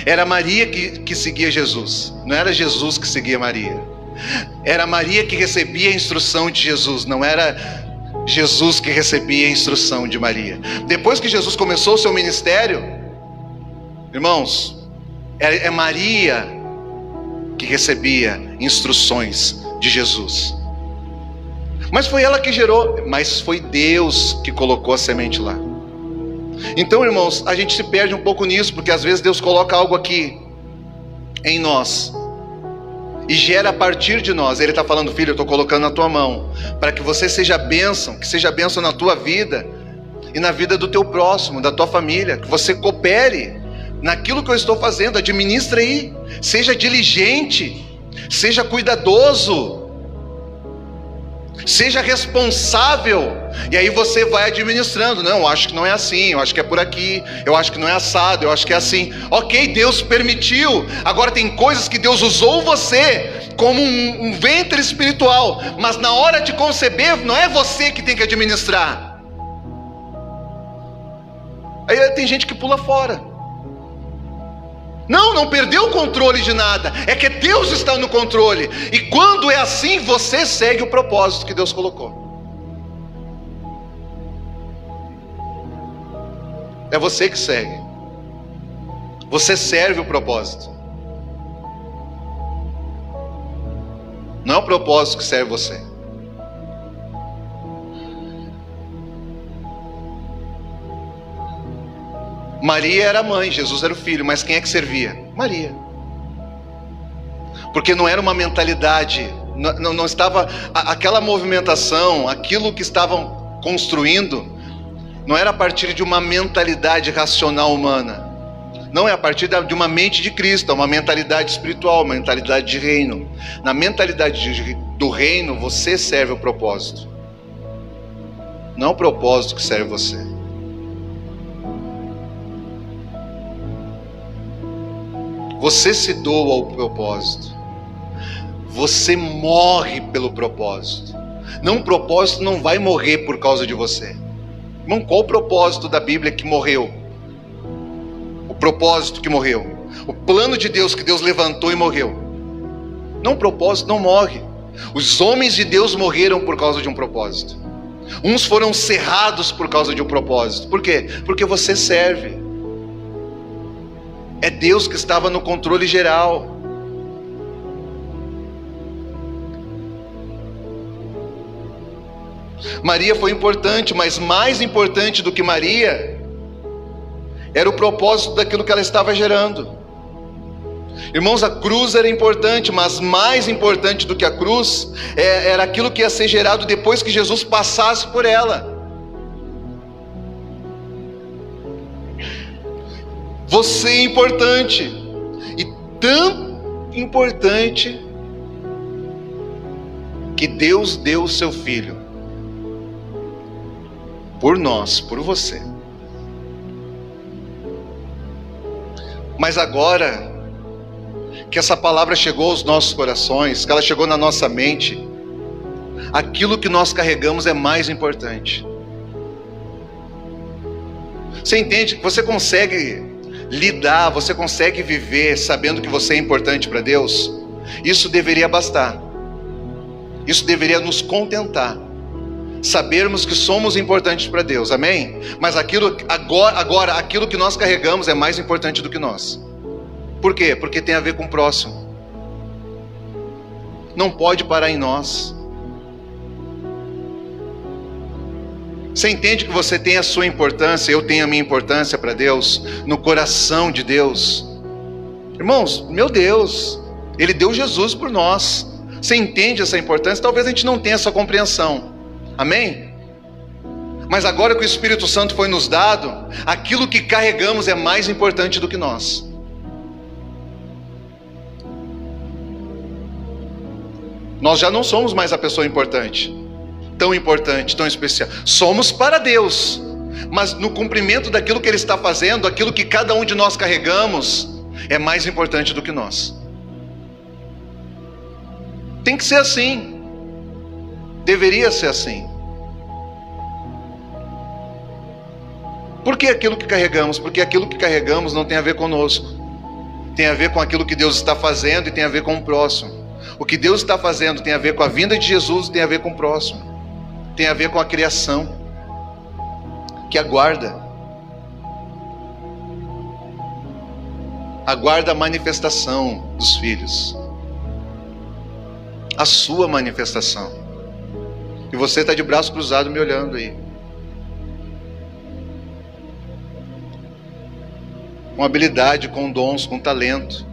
Era Maria que seguia Jesus, não era Jesus que seguia Maria. Era Maria que recebia a instrução de Jesus, não era Jesus que recebia a instrução de Maria. Depois que Jesus começou o seu ministério, irmãos, é Maria que recebia instruções de Jesus. Mas foi ela que gerou, mas foi Deus que colocou a semente lá. Então, irmãos, a gente se perde um pouco nisso, porque às vezes Deus coloca algo aqui em nós e gera a partir de nós. Ele está falando: filho, eu estou colocando na tua mão, para que você seja bênção, que seja bênção na tua vida e na vida do teu próximo, da tua família, que você coopere naquilo que eu estou fazendo. Administra aí, seja diligente, seja cuidadoso, seja responsável. E aí você vai administrando. Não, eu acho que não é assim, eu acho que é por aqui, eu acho que não é assado, eu acho que é assim. Ok, Deus permitiu. Agora tem coisas que Deus usou você como um ventre espiritual, mas na hora de conceber não é você que tem que administrar. Aí tem gente que pula fora. Não perdeu o controle de nada. É que Deus está no controle. E quando é assim, você segue o propósito que Deus colocou. É você que segue. Você serve o propósito. Não é o propósito que serve você. Maria era a mãe, Jesus era o filho, mas quem é que servia? Maria. Porque não era uma mentalidade, não estava, aquela movimentação, aquilo que estavam construindo, não era a partir de uma mentalidade racional humana. Não, é a partir de uma mente de Cristo, uma mentalidade espiritual, uma mentalidade de reino. Na mentalidade do reino, você serve o propósito. Não é o propósito que serve você. Você se doa ao propósito. Você morre pelo propósito. Não, o propósito não vai morrer por causa de você. Irmão, qual o propósito da Bíblia que morreu? O propósito que morreu. O plano de Deus que Deus levantou e morreu. Não, o propósito não morre. Os homens de Deus morreram por causa de um propósito. Uns foram cerrados por causa de um propósito. Por quê? Porque você serve. É Deus que estava no controle geral. Maria foi importante, mas mais importante do que Maria era o propósito daquilo que ela estava gerando. Irmãos, a cruz era importante, mas mais importante do que a cruz era aquilo que ia ser gerado depois que Jesus passasse por ela. Você é importante, e tão importante que Deus deu o seu Filho por nós, por você. Mas agora que essa palavra chegou aos nossos corações, que ela chegou na nossa mente, aquilo que nós carregamos é mais importante. Você entende que você consegue lidar, você consegue viver sabendo que você é importante para Deus? Isso deveria bastar. Isso deveria nos contentar. Sabermos que somos importantes para Deus, amém? Mas agora aquilo que nós carregamos é mais importante do que nós. Por quê? Porque tem a ver com o próximo. Não pode parar em nós. Você entende que você tem a sua importância, eu tenho a minha importância para Deus, no coração de Deus? Irmãos, meu Deus, Ele deu Jesus por nós. Você entende essa importância? Talvez a gente não tenha essa compreensão. Amém? Mas agora que o Espírito Santo foi nos dado, aquilo que carregamos é mais importante do que nós. Nós já não somos mais a pessoa importante, tão especial. Somos para Deus, mas no cumprimento daquilo que Ele está fazendo, aquilo que cada um de nós carregamos é mais importante do que nós. Tem que ser assim. Deveria ser assim. Por que aquilo que carregamos? Porque aquilo que carregamos não tem a ver conosco. Tem a ver com aquilo que Deus está fazendo e tem a ver com o próximo. O que Deus está fazendo tem a ver com a vinda de Jesus e tem a ver com o próximo. Tem a ver com a criação que aguarda a manifestação dos filhos, a sua manifestação. E você está de braço cruzado me olhando aí, com habilidade, com dons, com talento,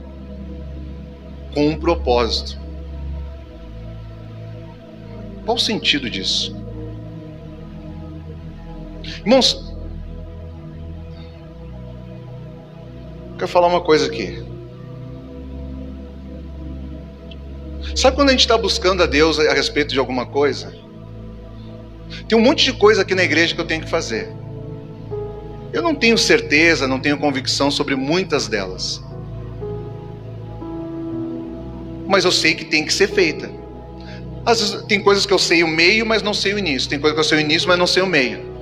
com um propósito. Qual o sentido disso? Irmãos, quero falar uma coisa aqui. Sabe quando a gente está buscando a Deus a respeito de alguma coisa? Tem um monte de coisa aqui na igreja que eu tenho que fazer. Eu não tenho certeza, não tenho convicção sobre muitas delas. Mas eu sei que tem que ser feita. Às vezes tem coisas que eu sei o meio, mas não sei o início. Tem coisas que eu sei o início, mas não sei o meio.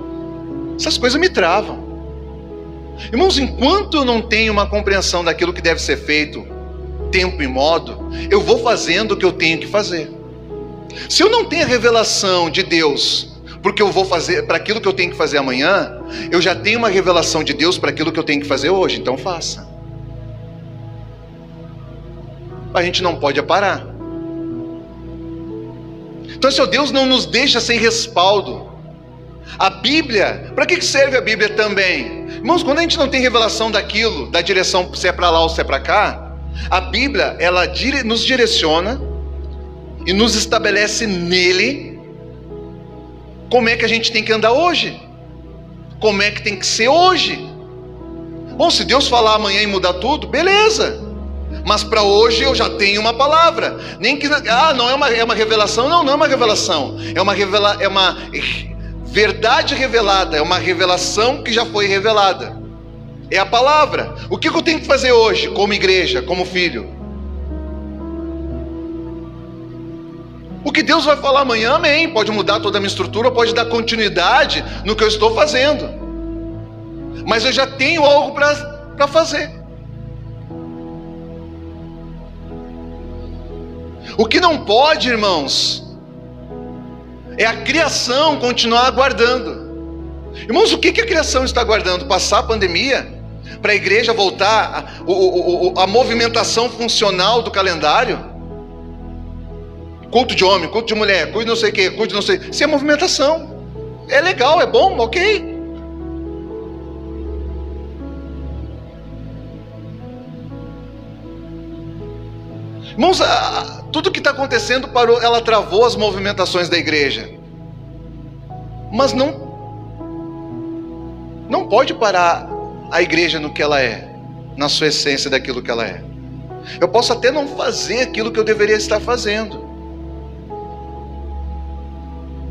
Essas coisas me travam. Irmãos, enquanto eu não tenho uma compreensão daquilo que deve ser feito, tempo e modo, eu vou fazendo o que eu tenho que fazer. Se eu não tenho a revelação de Deus, porque eu vou fazer para aquilo que eu tenho que fazer amanhã, eu já tenho uma revelação de Deus para aquilo que eu tenho que fazer hoje, então faça. A gente não pode parar. Então, se Deus não nos deixa sem respaldo, a Bíblia, para que serve a Bíblia também? Irmãos, quando a gente não tem revelação daquilo, da direção se é para lá ou se é para cá, a Bíblia, ela nos direciona e nos estabelece nele como é que a gente tem que andar hoje, como é que tem que ser hoje. Bom, se Deus falar amanhã e mudar tudo, beleza, mas para hoje eu já tenho uma palavra. Nem que não é uma revelação, não é uma revelação, é uma verdade revelada, é uma revelação que já foi revelada. É a palavra. O que eu tenho que fazer hoje, como igreja, como filho? O que Deus vai falar amanhã, amém. Pode mudar toda a minha estrutura, pode dar continuidade no que eu estou fazendo, mas eu já tenho algo para fazer. O que não pode, irmãos, é a criação continuar aguardando. Irmãos, o que a criação está aguardando? Passar a pandemia? para a igreja voltar a movimentação funcional do calendário? Culto de homem, culto de mulher, culto de não sei o que, culto de não sei. Isso é movimentação. É legal, é bom, ok. Irmãos, tudo que está acontecendo parou, ela travou as movimentações da igreja. Mas não pode parar a igreja no que ela é, na sua essência daquilo que ela é. Eu posso até não fazer aquilo que eu deveria estar fazendo,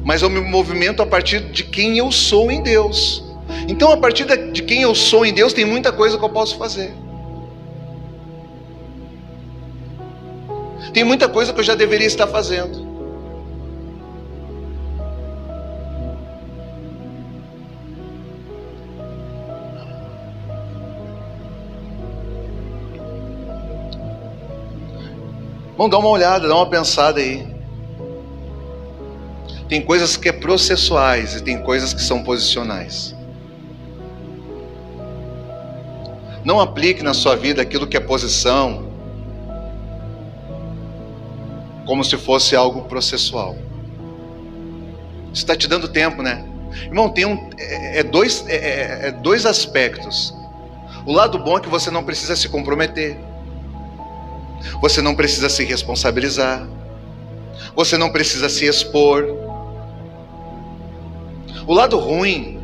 mas eu me movimento a partir de quem eu sou em Deus. Então, a partir de quem eu sou em Deus, tem muita coisa que eu posso fazer. Tem muita coisa que eu já deveria estar fazendo. Vamos dar uma olhada, dar uma pensada aí. Tem coisas que é processuais e tem coisas que são posicionais. Não aplique na sua vida aquilo que é posição como se fosse algo processual. Isso está te dando tempo, né? Irmão, tem dois aspectos. O lado bom é que você não precisa se comprometer. Você não precisa se responsabilizar. Você não precisa se expor. O lado ruim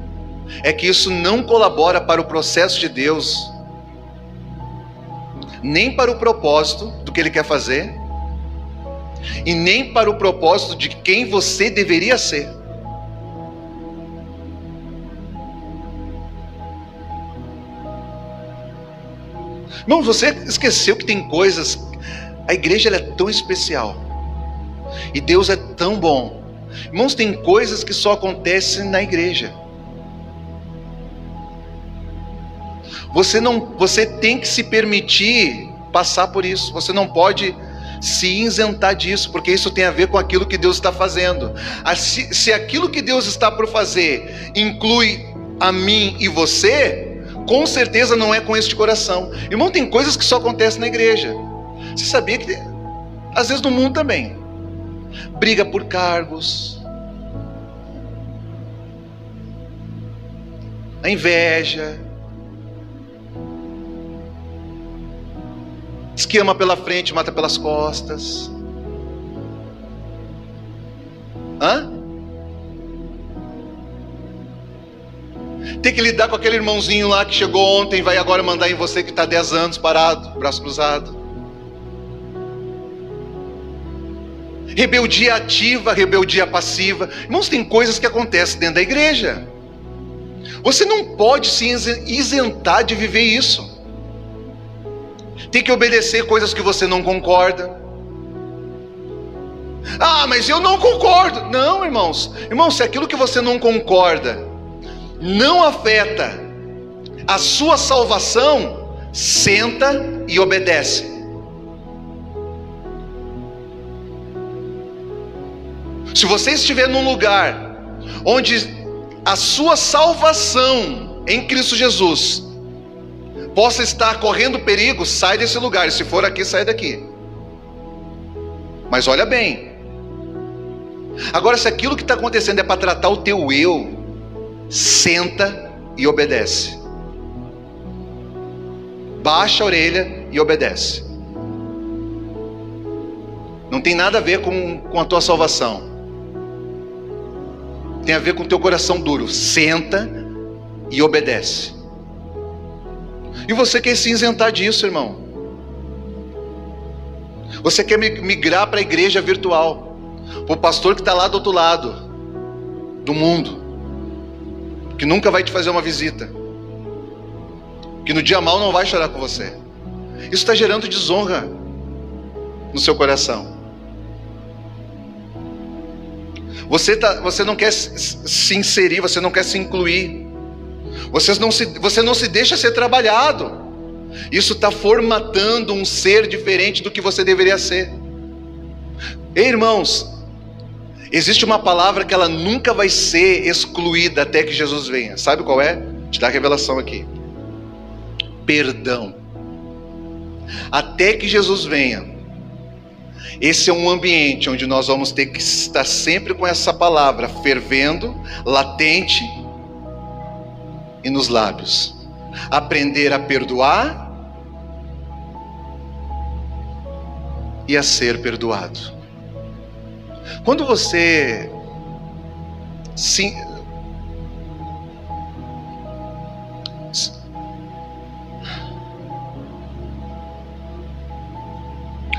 é que isso não colabora para o processo de Deus, nem para o propósito do que Ele quer fazer, e nem para o propósito de quem você deveria ser. Irmão, você esqueceu que tem coisas. A igreja ela é tão especial e Deus é tão bom. Irmãos, tem coisas que só acontecem na igreja. Você tem que se permitir passar por isso. Você não pode se isentar disso, porque isso tem a ver com aquilo que Deus está fazendo. Se aquilo que Deus está por fazer inclui a mim e você, com certeza não é com este coração. Irmão, tem coisas que só acontecem na igreja. Você sabia que às vezes no mundo também? Briga por cargos, a inveja, diz que ama pela frente, mata pelas costas. Tem que lidar com aquele irmãozinho lá que chegou ontem, vai agora mandar em você que está 10 anos parado, braço cruzado. Rebeldia ativa, rebeldia passiva. Irmãos, tem coisas que acontecem dentro da igreja. Você não pode se isentar de viver isso. Tem que obedecer coisas que você não concorda. Ah, mas eu não concordo. Não, irmãos. Irmãos, se aquilo que você não concorda não afeta a sua salvação, senta e obedece. Se você estiver num lugar onde a sua salvação em Cristo Jesus possa estar correndo perigo, sai desse lugar. E se for aqui, sai daqui. Mas olha bem. Agora, se aquilo que está acontecendo é para tratar o teu eu, senta e obedece. Baixa a orelha e obedece. Não tem nada a ver com a tua salvação. Tem a ver com o teu coração duro. Senta e obedece. E você quer se isentar disso, irmão? Você quer migrar para a igreja virtual, para o pastor que está lá do outro lado do mundo, que nunca vai te fazer uma visita, que no dia mal não vai chorar com você. Isso está gerando desonra no seu coração. Você não quer se inserir, você não quer se incluir, você não se deixa ser trabalhado. Isso está formatando um ser diferente do que você deveria ser. Ei, irmãos, existe uma palavra que ela nunca vai ser excluída até que Jesus venha. Sabe qual é? Te dá a revelação aqui. perdão. Até que Jesus venha, esse é um ambiente onde nós vamos ter que estar sempre com essa palavra fervendo, latente e nos lábios. Aprender a perdoar e a ser perdoado. Quando você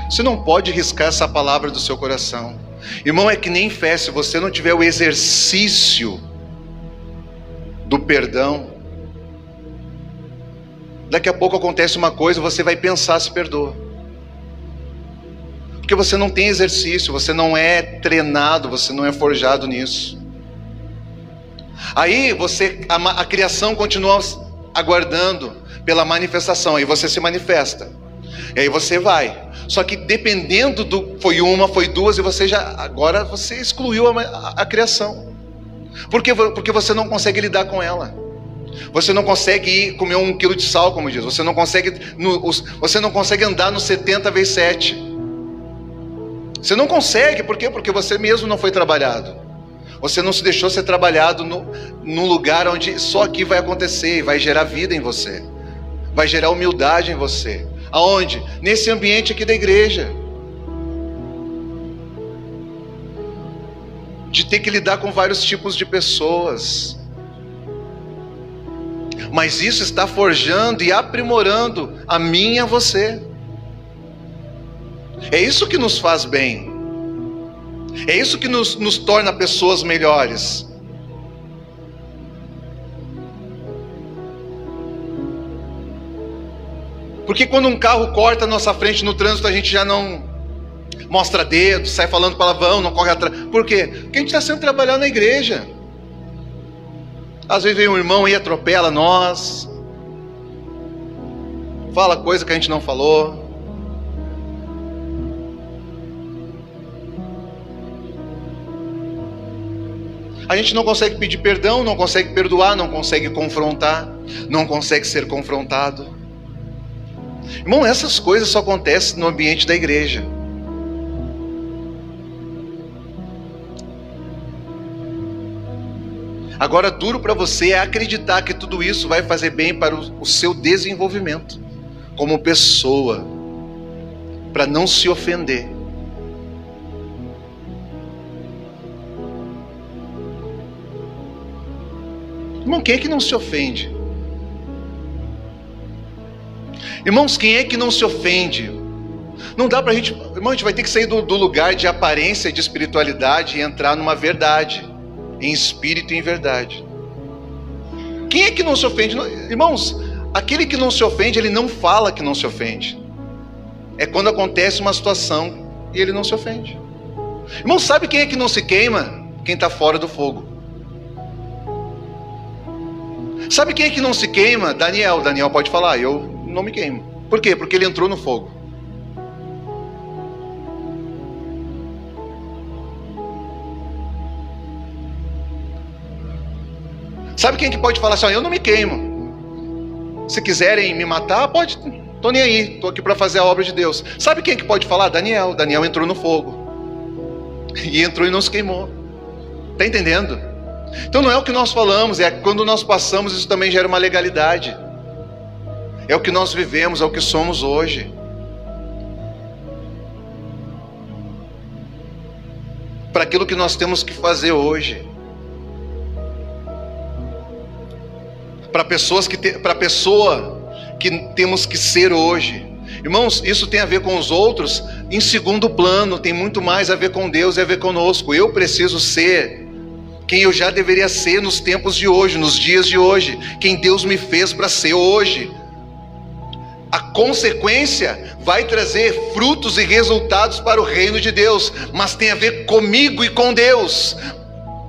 você não pode riscar essa palavra do seu coração. Irmão, é que nem fé, se você não tiver o exercício do perdão, daqui a pouco acontece uma coisa, você vai pensar se perdoa. Porque você não tem exercício, você não é treinado, você não é forjado nisso. Aí a criação continua aguardando pela manifestação, aí você se manifesta. E aí você vai. Só que dependendo foi uma, foi duas, e agora você excluiu a criação. Porque você não consegue lidar com ela. Você não consegue ir comer 1 quilo de sal, como diz. Você não consegue andar no 70 vezes 7. Você não consegue, por quê? Porque você mesmo não foi trabalhado. Você não se deixou ser trabalhado num lugar onde só aqui vai acontecer e vai gerar vida em você. Vai gerar humildade em você. Aonde? Nesse ambiente aqui da igreja. De ter que lidar com vários tipos de pessoas. Mas isso está forjando e aprimorando a mim e a você. É isso que nos faz bem. É isso que nos torna pessoas melhores. Porque quando um carro corta a nossa frente no trânsito, a gente já não mostra dedo, sai falando palavrão, não corre atrás. Por quê? Porque a gente está sendo trabalhado na igreja. Às vezes vem um irmão e atropela nós, fala coisa que a gente não falou. A gente não consegue pedir perdão, não consegue perdoar, não consegue confrontar, não consegue ser confrontado. Irmão, essas coisas só acontecem no ambiente da igreja. Agora, duro para você é acreditar que tudo isso vai fazer bem para o seu desenvolvimento como pessoa, para não se ofender. Irmão, quem é que não se ofende? Irmãos, quem é que não se ofende? Não dá pra gente... Irmão, a gente vai ter que sair do lugar de aparência e de espiritualidade e entrar numa verdade, em espírito e em verdade. Quem é que não se ofende? Irmãos, aquele que não se ofende, ele não fala que não se ofende. É quando acontece uma situação e ele não se ofende. Irmão, sabe quem é que não se queima? Quem está fora do fogo. Sabe quem é que não se queima? Daniel. Daniel pode falar, eu não me queimo. Por quê? Porque ele entrou no fogo. Sabe quem é que pode falar assim, eu não me queimo. Se quiserem me matar, pode, tô nem aí, tô aqui para fazer a obra de Deus. Sabe quem é que pode falar? Daniel. Daniel entrou no fogo. E entrou e não se queimou. Está entendendo? Então não é o que nós falamos, é quando nós passamos, isso também gera uma legalidade. É o que nós vivemos, é o que somos hoje. Para aquilo que nós temos que fazer hoje. Para a pessoa que temos que ser hoje. Irmãos, isso tem a ver com os outros em segundo plano, tem muito mais a ver com Deus e a ver conosco. Eu preciso ser quem eu já deveria ser nos tempos de hoje, nos dias de hoje, quem Deus me fez para ser hoje. A consequência vai trazer frutos e resultados para o reino de Deus, mas tem a ver comigo e com Deus,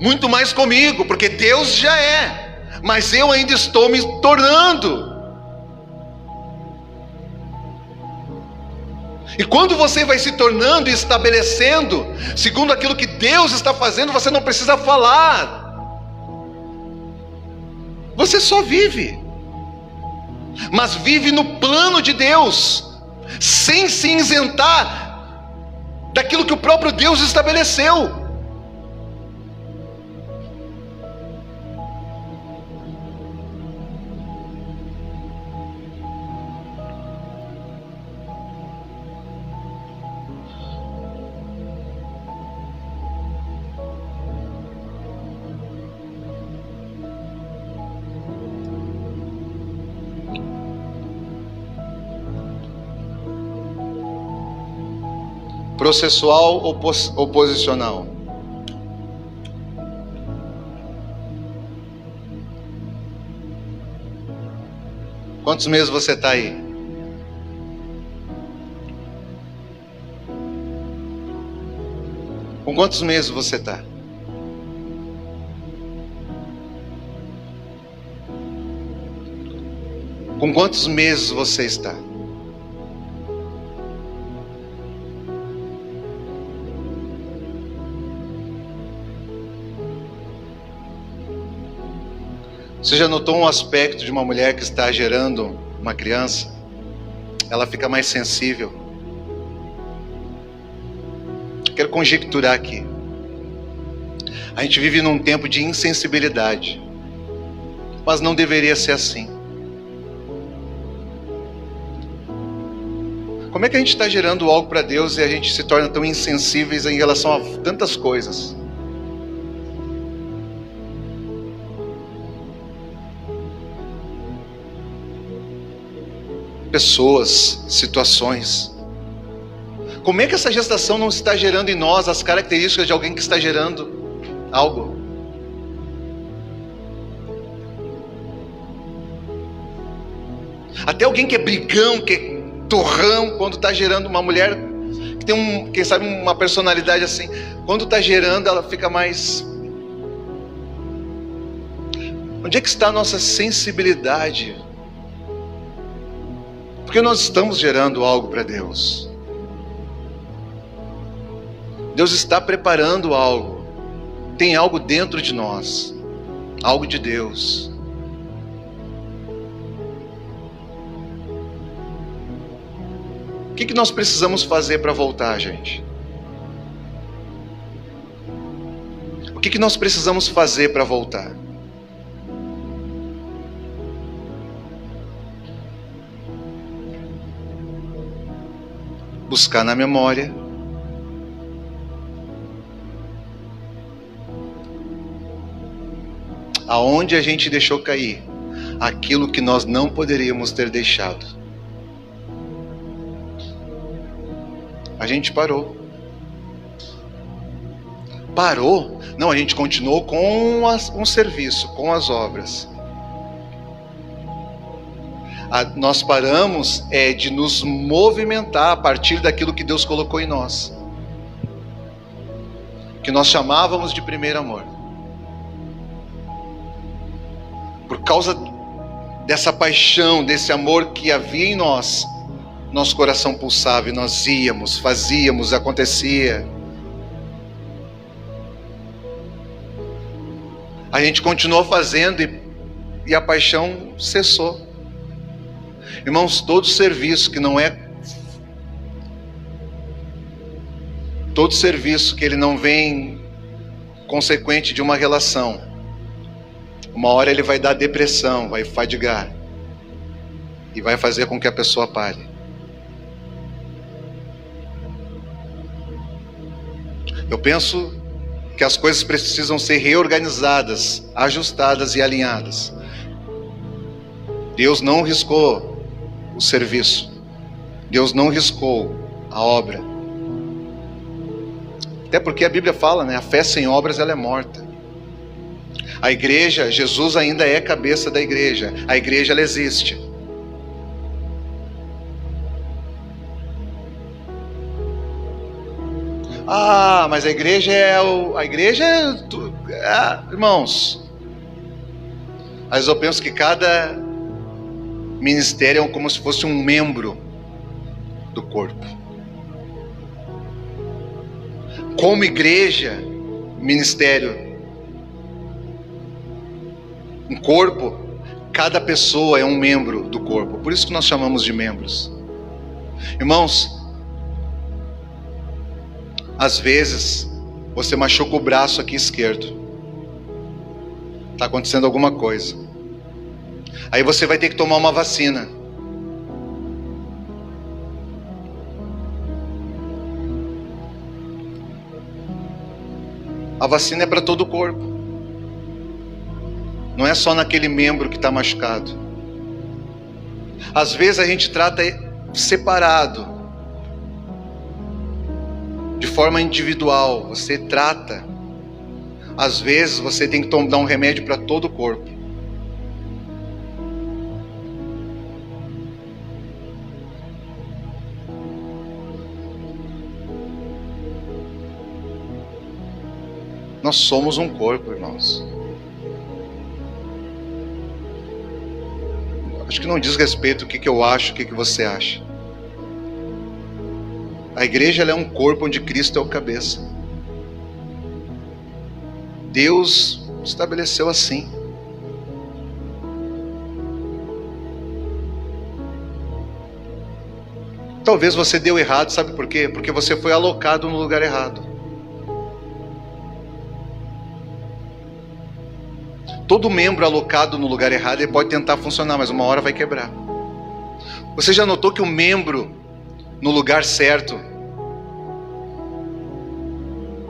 muito mais comigo, porque Deus já é, mas eu ainda estou me tornando. E quando você vai se tornando e estabelecendo, segundo aquilo que Deus está fazendo, você não precisa falar. Você só vive. mas vive no plano de Deus, sem se isentar daquilo que o próprio Deus estabeleceu. Processual ou posicional? Quantos meses você está aí? Com quantos meses você está? Com quantos meses você está? Você já notou um aspecto de uma mulher que está gerando uma criança? Ela fica mais sensível. Quero conjecturar aqui. A gente vive num tempo de insensibilidade, mas não deveria ser assim. Como é que a gente está gerando algo para Deus e a gente se torna tão insensíveis em relação a tantas coisas? Pessoas, situações. Como é que essa gestação não está gerando em nós as características de alguém que está gerando algo? Até alguém que é brigão, que é torrão, quando está gerando uma mulher que tem quem sabe uma personalidade assim, quando está gerando ela fica mais... Onde é que está a nossa sensibilidade? Porque nós estamos gerando algo para Deus. Deus está preparando algo. Tem algo dentro de nós. Algo de Deus. O que nós precisamos fazer para voltar, gente? O que nós precisamos fazer para voltar? Buscar na memória, aonde a gente deixou cair aquilo que nós não poderíamos ter deixado. A gente parou. Parou? Não, a gente continuou com um serviço, com as obras. Nós paramos de nos movimentar a partir daquilo que Deus colocou em nós, que nós chamávamos de primeiro amor. Por causa dessa paixão, desse amor que havia em nós, nosso coração pulsava e nós íamos, fazíamos, acontecia. A gente continuou fazendo e a paixão cessou. Irmãos, todo serviço que não é... Todo serviço que ele não vem consequente de uma relação, uma hora ele vai dar depressão, vai fadigar. E vai fazer com que a pessoa pare. Eu penso que as coisas precisam ser reorganizadas, ajustadas e alinhadas. Deus não riscou o serviço. Deus não riscou a obra. Até porque a Bíblia fala, né? A fé sem obras ela é morta. A igreja, Jesus ainda é cabeça da igreja. A igreja ela existe. Ah, mas a igreja irmãos, mas eu penso que cada ministério é como se fosse um membro do corpo. Como igreja, ministério, um corpo, Cada pessoa é um membro do corpo, por isso que nós chamamos de membros. Irmãos, às vezes você machuca o braço aqui esquerdo, está acontecendo alguma coisa, aí você vai ter que tomar uma vacina. A vacina é para todo o corpo, não é só naquele membro que está machucado. Às vezes a gente trata separado, de forma individual, você trata. Às vezes você tem que dar um remédio para todo o corpo. Nós somos um corpo, irmãos. Acho que não diz respeito o que eu acho, o que você acha. A igreja, ela é um corpo onde Cristo é o cabeça. Deus estabeleceu assim. Talvez você deu errado, sabe por quê? Porque você foi alocado no lugar errado. Todo membro alocado no lugar errado, ele pode tentar funcionar, mas uma hora vai quebrar. Você já notou que o membro no lugar certo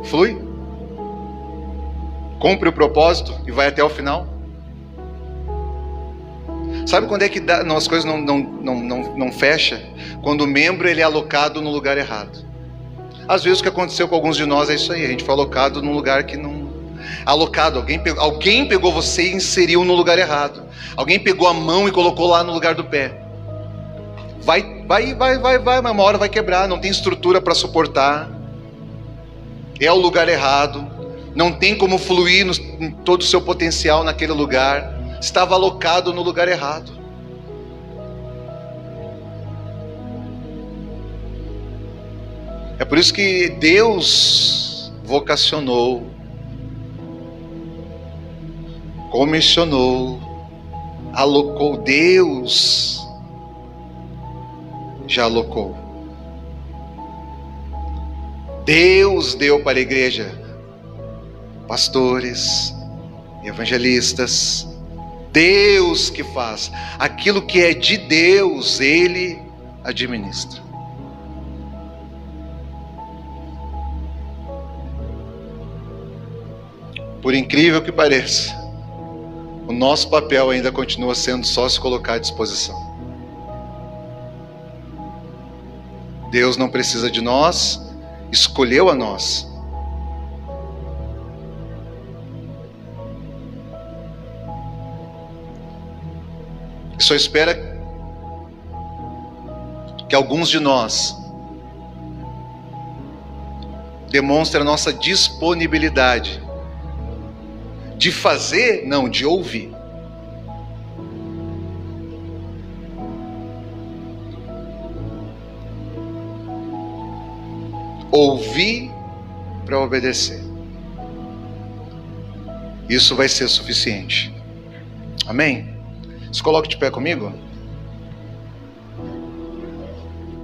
flui? Cumpre o propósito e vai até o final? Sabe quando é que as coisas não fecham? Quando o membro ele é alocado no lugar errado. Às vezes o que aconteceu com alguns de nós é isso aí, a gente foi alocado num lugar que não... Alocado, alguém pegou você e inseriu no lugar errado. Alguém pegou a mão e colocou lá no lugar do pé. Vai, mas uma hora vai quebrar, não tem estrutura para suportar. É o lugar errado, não tem como fluir em todo o seu potencial naquele lugar. Estava alocado no lugar errado. É por isso que Deus vocacionou, comissionou, alocou. Deus já alocou. Deus deu para a igreja pastores, evangelistas. Deus que faz aquilo que é de Deus, Ele administra. Por incrível que pareça, o nosso papel ainda continua sendo só se colocar à disposição. Deus não precisa de nós, escolheu a nós. E só espera que alguns de nós demonstrem a nossa disponibilidade de fazer, não, de ouvir. Ouvir para obedecer. Isso vai ser suficiente. Amém? Se coloque de pé comigo.